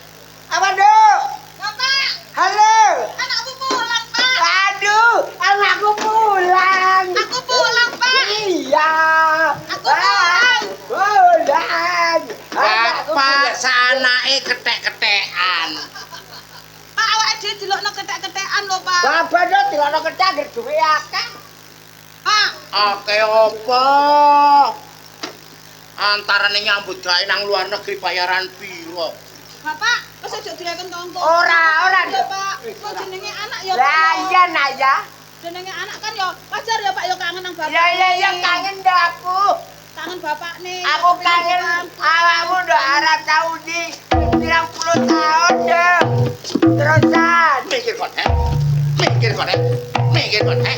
Apa, Nduk? Bapak, Halo. anakku pulang, Pak. Aduh, anakku pulang. Aku pulang, Pak. Iya. Aku pulang. Pulang. Anakku Bapak pulang. sanake kethek-kethekan. Pak, awake dhewe dilokno ketek-ketekan lho, Pak. Bapak ndo dilono ketak ngger duwe akeh. Pak, Akeh apa? Antarane nyambut gawe nang luar negeri bayaran piro? Bapak, wis aja direken tonggo. Ora, Ya, Pak. Kok jenenge anak ya, Pak. Lah iya nak ya. Jenenge anak kan ya wajar ya, Pak, ya kangen nang bapak. Ya kangen dah aku. Kangen bapak nih. Aku kangen awakmu ndo Arab Saudi. 30 tahun deh. Terusan. Mikir kon, he? Mikir kon, he? Mikir kon, he?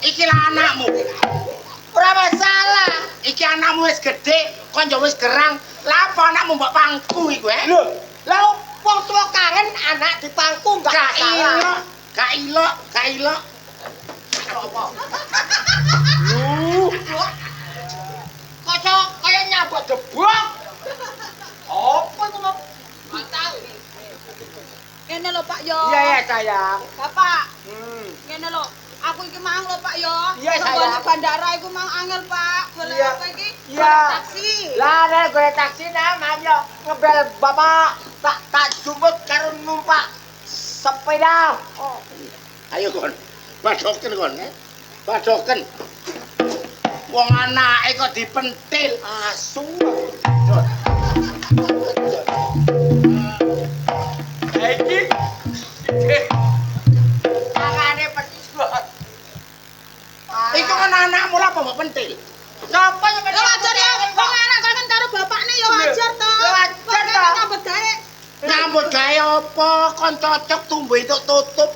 Iki lah anakmu. Ora masalah. Iki anakmu wis gedhe, kon yo wis gerang. Lah apa anakmu mbok pangku iku, he? Lho, lah wong tua kangen anak dipangku enggak Gak masalah. ilok, gak ilok, gak ilok. Apa? Kocok kaya nyabot debok. Apa itu mau? Enggak tahu. Kene lho, Pak, ya. Iya, sayang. Bapak, Hmm. ngene lho. Aku iki mang lho Pak yo. Iya, sayang. Nenggone bandara iku mang angel Pak. Boleh Iya. apa iki? Iya. Golek taksi. Lah nek gue taksi nah ayo ngebel bapak tak jemput karo numpak sepeda. Oh. Ayo kon. Badoken kon, Badoken. Wong anake kok dipentil. Asu. Iki. Tangane petis banget. Iku kan anakmu lah apa mbok pentil? Sapa yang Ya wajar ya, wong anak kan karo bapakne ya wajar to. Ya wajar to. Nyambut gawe. Nyambut gawe apa? Kon cocok tumbuh itu tutup.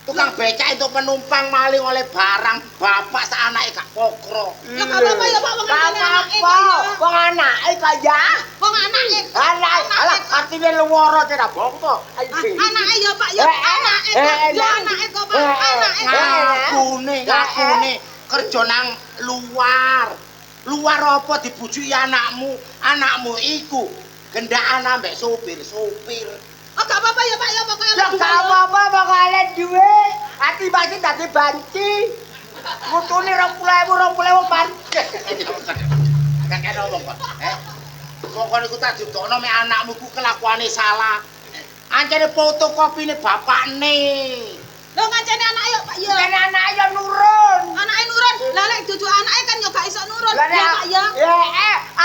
Tukang becak itu penumpang maling oleh barang bapak sak anake gak pokro. Ya gak apa-apa ya Pak, wong anake anake apa? Wong anake kaya. Wong anake. Anake, alah artine luwara cera bongko. Anake ya Pak ya, anake Pak. Ya anake kok Pak, anake. Ngakune kerja nang luar. Luar apa dibujuki anakmu? Anakmu iku gendaan ambek sopir. Oh gak apa-apa ya Pak ya, pokoknya Lah gak apa-apa pokoke duwe. Ati pasti dadi banci. Mutune 20.000 par. Gak kena ngomong kok. Pokoknya iku tak didokno mek anakmu ku kelakuane salah. Ancene fotokopine bapakne. Lho ngancene anake ya Pak ya. Kene anake yo nurun. Anake nurun. Lah lek dudu anake kan ya gak iso nurun. Lah Ya Pak ya.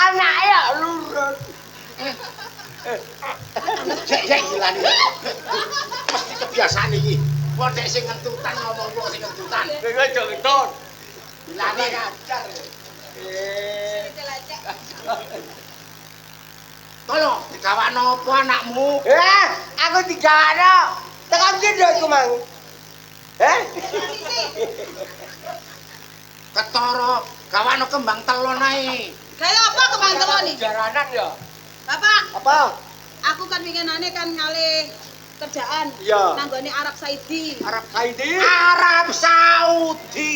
anake yo nurun. Cek hilani. Mesti kebiasaan iki. Kok nek sing ngentutan ngomong kok sing ngentutan. Kowe aja ngentot. Hilane ngajar. Tolong digawakno apa anakmu? Aku digawakno. Tekan ndi lho iku mang? Ketara gawakno kembang telon ae. Kayak apa kembang telon iki? Jaranan ya. Bapak, Apa? aku kan winginane kan ngalih kerjaan Iya. nanggone Arab Saudi. Arab Saudi. Arab Saudi.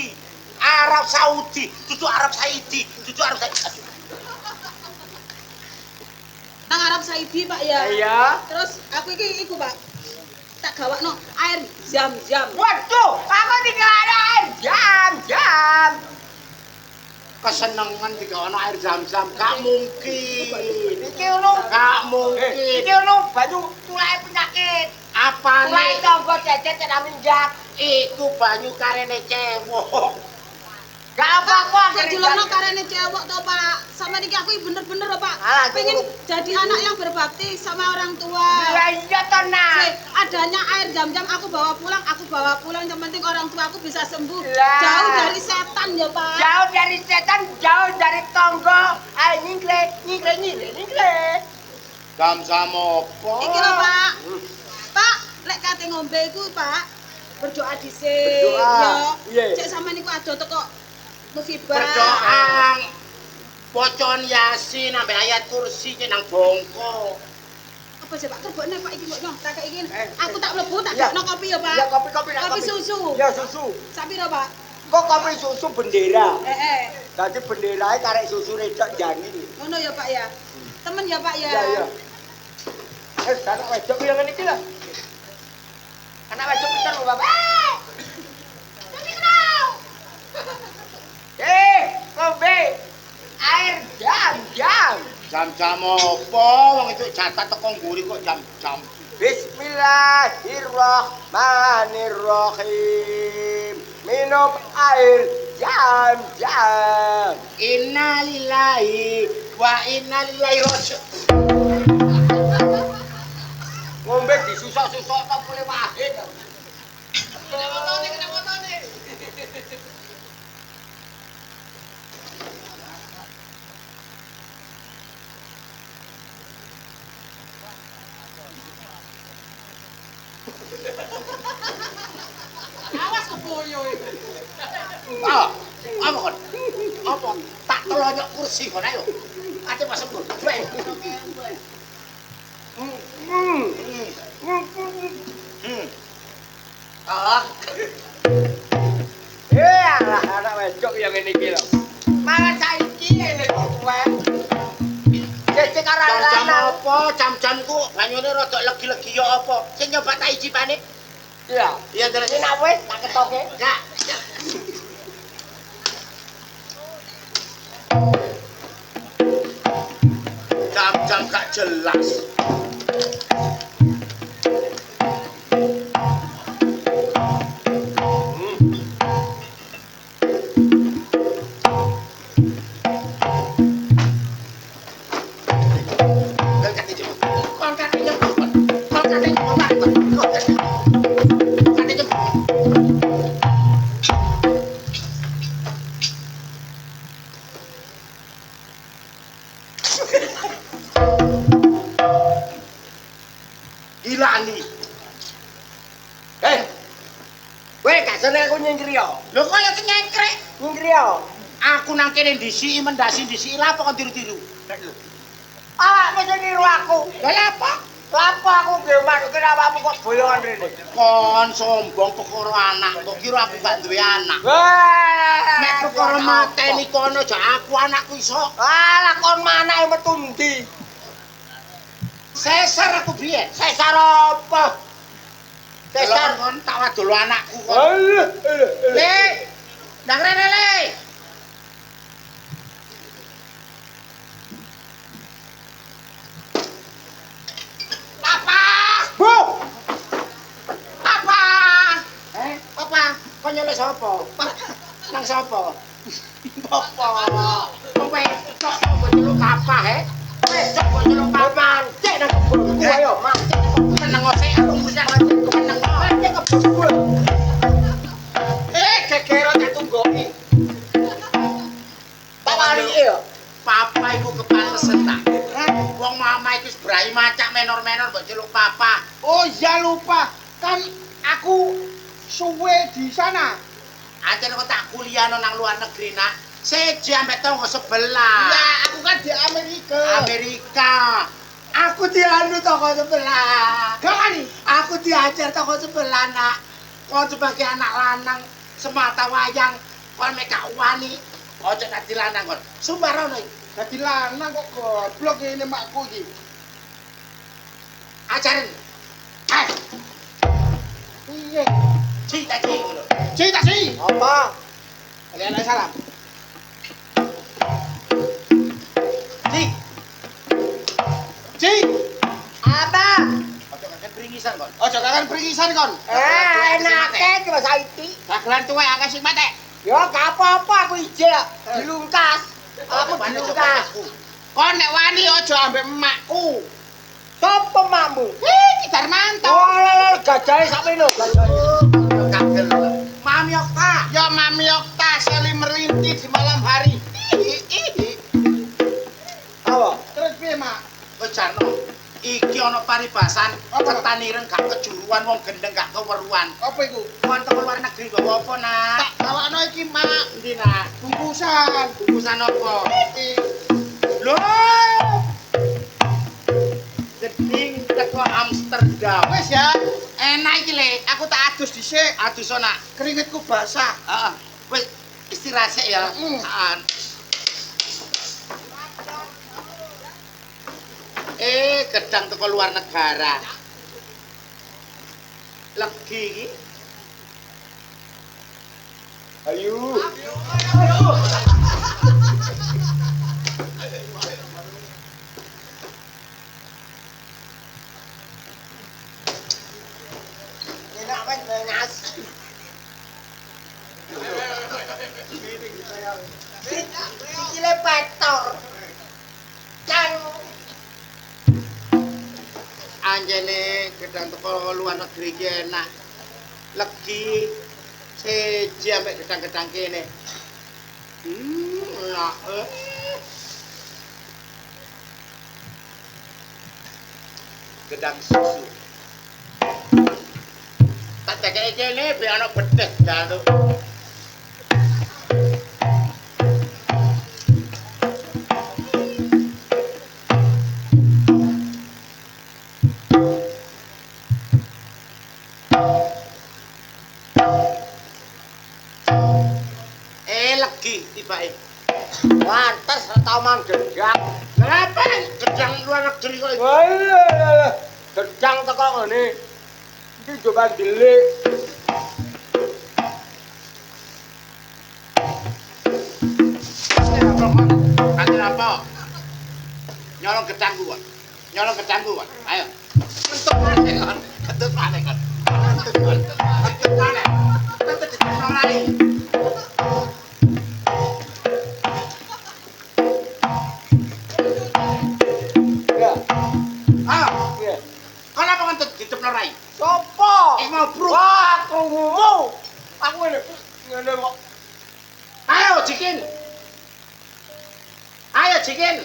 Arab Saudi, dudu Arab Saudi, dudu Arab Saudi. Nang Arab Saudi Pak ya. Iya. Terus aku iki iku Pak. Tak gawakno air zam-zam. Waduh, aku digawakno air jam. Kesenengan digawakno air zam-zam, gak mungkin. Iki ono Gak mungkin. Iki ono banyu tulake penyakit. Apane? Tulake tonggo cecet nek minjak. Iku banyu karene cewek. Gak apa-apa. Kok dilokno karene cewek to Pak. Sama niki aku bener-bener lho Pak. Alah, Pengen tunggu. jadi anak yang berbakti sama orang tua. Lah iya to nah. Adanya air zam-zam aku bawa pulang. Yang penting orang tua aku bisa sembuh. Lah. Jauh dari setan ya Pak. Jauh dari setan, jauh dari tonggo. Ayo nyingklet. Zam-zam apa? Iki lho Pak. Pak, lek kate ngombe iku Pak, berdoa dhisik. Berdoa. Ya. Iya. Cek sampean iku ado teko musibah. Berdoa. Pocon Yasin sampai ayat kursi nang bongko. Apa sih Pak? Kerbone Pak iki mbok nyong tak iki. Eh, Aku tak mlebu tak ya. dakno kopi ya Pak. Ya kopi nak Kopi susu. Ya susu. Sapiro Pak? Kok kopi susu bendera? Eh. Dadi benderae karek susu redok jani. Ngono ya Pak ya. Temen ya Pak ya. Iya. Anak wedok yang ngene iki lho. Anak wedok pinter lho, Bapak. Ngombe air jam. Jam-jam apa? Wong itu jatah teko mburi kok jam-jam. Bismillahirrahmanirrahim. Minum air jam. Innalillahi wa inna ilaihi raji'un. Ngombe disusok-susok tok boleh wahid. Kena motone. Awas kepoyo iki. Apa kon? Apa? Tak telonyok kursi kon ayo. Ate pas sempur. Alah anak wedok yang ngene iki lho. Mangan saiki ngene kok kowe. dadi karo arek Jam lanang. apa? Jam-jam iku banyune rada legi-legi ya apa? Sing nyoba tak icipane. Iya. Iya terus. Ini nak wis tak ketoke. Enggak. Jam-jam gak jelas. Ilani. Weh, gak seneng aku nyengkri yo. Lho kaya nyengkrek. Nyengkri yo. Aku nang kene ndisiki mendasi ndisiki lha kok tiru-tiru. Ah, wis niru aku. Lah apa? Lapo aku ge manuk kira awakmu kok boyongan rene. Kon sombong perkara anak, kok kira aku gak duwe anak. Wah, Nek perkara mateni kono aja aku anakku iso. alah kon manake metu ndi? Sesar aku biyen. Sesar apa? Sesar Sesar. kon tak wadul anakku kon. Alah, Le. Ndang rene le. Papa! Bu. Papa! Papa, kok nyele sapa? Nang sapa? Papa. Kowe kok nyeluk papa, he? Wes kok nyeluk papa. Cek nang kebon. Ayo, mancing nang kebon. Tenang ngosek aku mesti mancing tenang. Mancing kebon. Gegero tak tunggoki. Tak wali yo. Papa iku kepantesan tak. Wong mama iku wis brai macak menor-menor mbok celuk papa. Oh iya lupa, kan aku suwe di sana. Aja kok tak kuliah nang luar negeri nak. Seje ambek tonggo sebelah. Ya aku kan di Amerika. Amerika. Aku dianu tonggo sebelah. Gimana? Aku diajar tonggo sebelah nak. Kau sebagai anak lanang semata wayang kon mek gak wani. Ojo dadi lanang kon. Sumbarono iki. Dadi lanang kok goblok ini makku iki. Ajarin. Piye? Cita iki ngono. Cerita sih. Apa? Kalian salam. Cik, Ci, Apa? ojo kakek pringisan kon. ojo kangen pringisan kon. Enake iki Mas Aiti. Dagelan tuwek akeh sing mate. Yo gak apa-apa aku ijil dilungkas. Aku dilungkas. Kon nek wani ojo ambek emakku. Sopo makmu? Iki Darmanto. Oh, gajale sak meno. Kagel. Mami Okta. Yo Mami Okta seli merintih di malam hari. Apa? Terus piye, Mak? Wis jarno. Iki ana paribasan Apa? ketanireng gak kejuruan wong gendeng gak keweruan. Apa iku? Kon teko luar negeri bawa apa nak? Tak bawakno iki, Mak. Endi nak? Bungkusan. Bungkusan apa? Iki. Lho. Geding teko Amsterdam. Wes ya, Enak iki le. aku tak adus dhisik. Adus nak. Keringetku basah. Heeh. Wis istirahat sik ya. Mm. Heeh. Gedang teko luar negara. Legi iki. Ayo. Enak men ngas. Sikile petor. Cang. Anjene gedang teko luar negeri iki enak. Legi seje ambek gedang-gedang kene. Enak. Gedang susu. Tak tekek kene biar ana bedes jatuh. Legi tibake. Lantes ora tau manggedang. Kenapa? Gedang medel kok iki. Wah iya. Gedang teko ngene. Iki coba delik. Kangen apa? Nyolong gedangku kok. Nyolong gedangku kok. Ayo. Kentut maneh kon. Kentut maneh kon. Kentut maneh. Kentut dicolongi. Ya. Ayo. Iya. Kon apa kentut ditepno rai? Sopo? Ik mau bruk. Wah, krungumu. Aku ngene kok. Ayo jikin. Ayo jikin.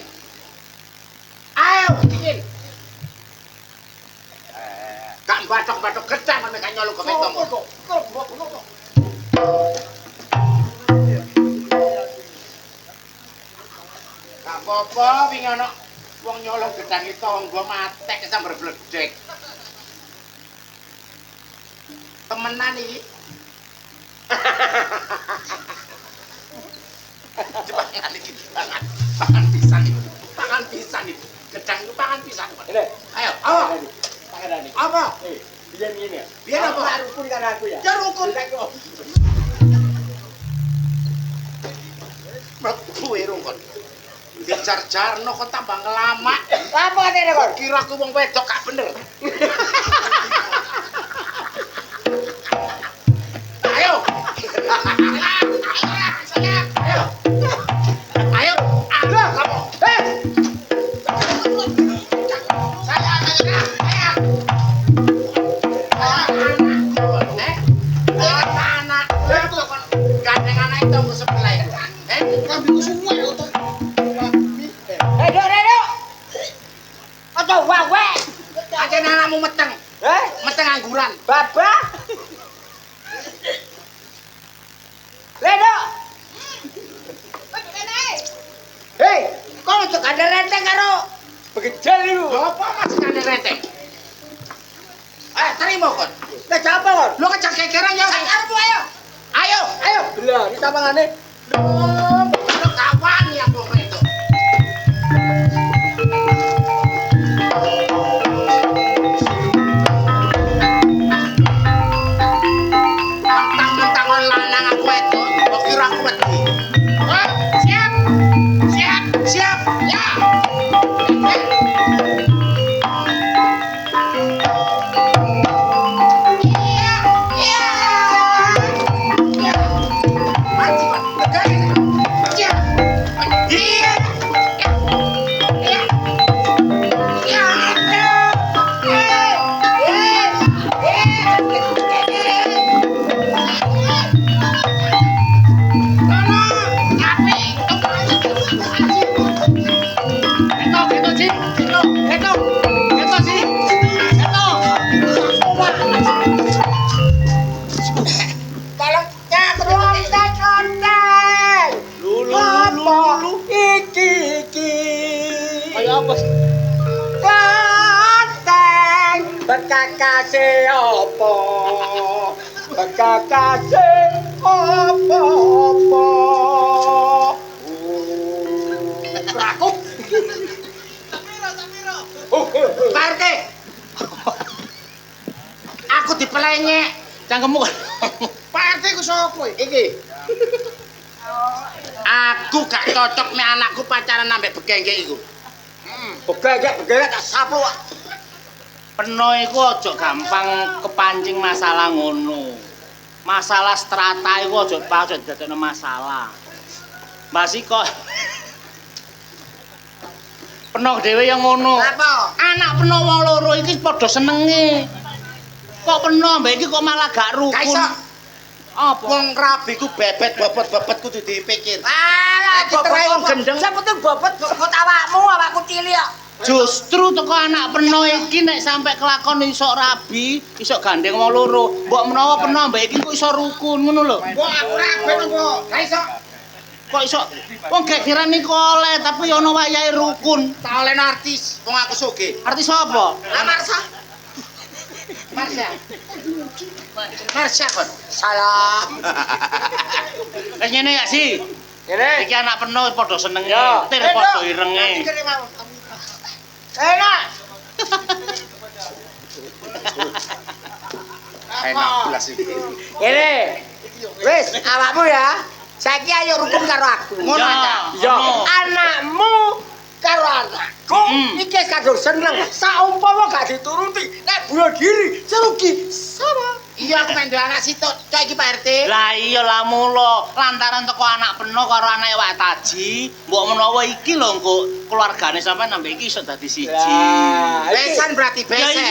Ayo jikin. Gak batok-batok gedang kon mek nyolong ke metong. Gak apa-apa wingi ana wong nyolong gedang iki tangga matek sambar bledek. Temenan iki. Pangan iki, pangan. Pangan pisan iki. Pangan pisan iki. Gedang itu pangan pisan. Ini. Ayo, apa? Panganan iki. Apa? Biyen ngene ya. Biyen apa? Aku rukun karo aku ya. Ya rukun. Kok. Mlebu rukun. Dijar-jarno kok tambah ngelamak. Apa katene kok? Kira aku wong wedok gak bener. Ayo. Ayo. Ayo. Ayo kamu. Saya anak. Gandeng anak itu aku sebelah ya. Kambingku semua ya untuk Dok. Ojo wae. Aja anakmu meteng. Meteng angguran. Baba. Dok. Hei, kok untuk ada renteng karo begejal lu. Lho apa mas kane reteng? Terima kon. Lah siapa kon? Lu kecak kekeran ya. Sakarmu ayo. Ayo. Belah, ini tapangane. Lu kawan ya wong itu. Mentang-mentang on lanang aku itu, kok kira aku wedi. Siap. Siap. Ya. Bekakase apa? Bekakase apa-apa? Rakuk. Pak RT. Aku dipelenyek. Cangkemmu. Pak RT ku sapa Iki. Aku gak cocok nek anakku pacaran ambek begengge iku. Begek tak sapu. Peno iku aja gampang kepancing masalah ngono. Masalah strata iku aja dadekno masalah. Mbak kok peno dhewe yang ngono. Apa? Anak peno wong loro iki padha senenge. Kok peno mbak iki kok malah gak rukun. Kaiso. Apa? Wong rabi ku bebet bobot-bobot kudu dipikir. Alah, diterai wong gendeng. Sing penting bobot awakku cilik kok. Justru teko anak peno iki nek sampe kelakon iso rabi, iso gandeng wong loro. Mbok menawa peno mbak iki kok iso rukun ngono lho. Mbok aku rabe mbok. Kaiso. Kok iso wong gegeran niku oleh tapi ana wayahe rukun. Tak olehno artis, wong aku sugih. Artis apa? Marsha. Marsha kon. Salah. Wis ngene ya sih. Ngene. Iki anak peno padha senenge, Ya. tir padha irenge. Enak. Enak belas iki. Ini. Wis, awakmu ya. Saiki ayo rukun karo aku. Ngono ta? Yo, anakmu karo anakku iki kadung seneng. Saumpama gak dituruti, nek bunuh diri serugi sama. Iya aku pengen duwe anak situ. Cok iki Pak RT. Lah iya lah mulo lantaran teko anak peno karo anake Wak Taji, mbok menawa iki lho engko keluargane sampean nambah iki iso dadi siji. Besan berarti besan.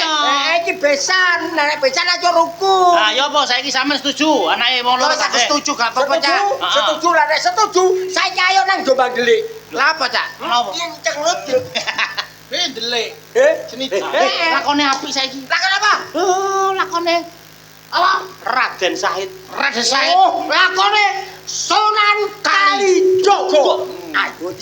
Iki besan, nek besan aja rukun. Lah ya apa saiki sampean setuju anake wong loro Lho aku setuju gak apa-apa, Setuju, Cak. setuju lah, nek setuju. Saiki ayo nang Jombang Delik. Lah apa, Cak? Kenapa? Kenceng ludil. Pendelik. Seni. Lakone apik saiki. Lakon apa? Lakone Apa? Raden Sahid. Raden Said. Oh, lakone Sunan Kalijogo. Ayo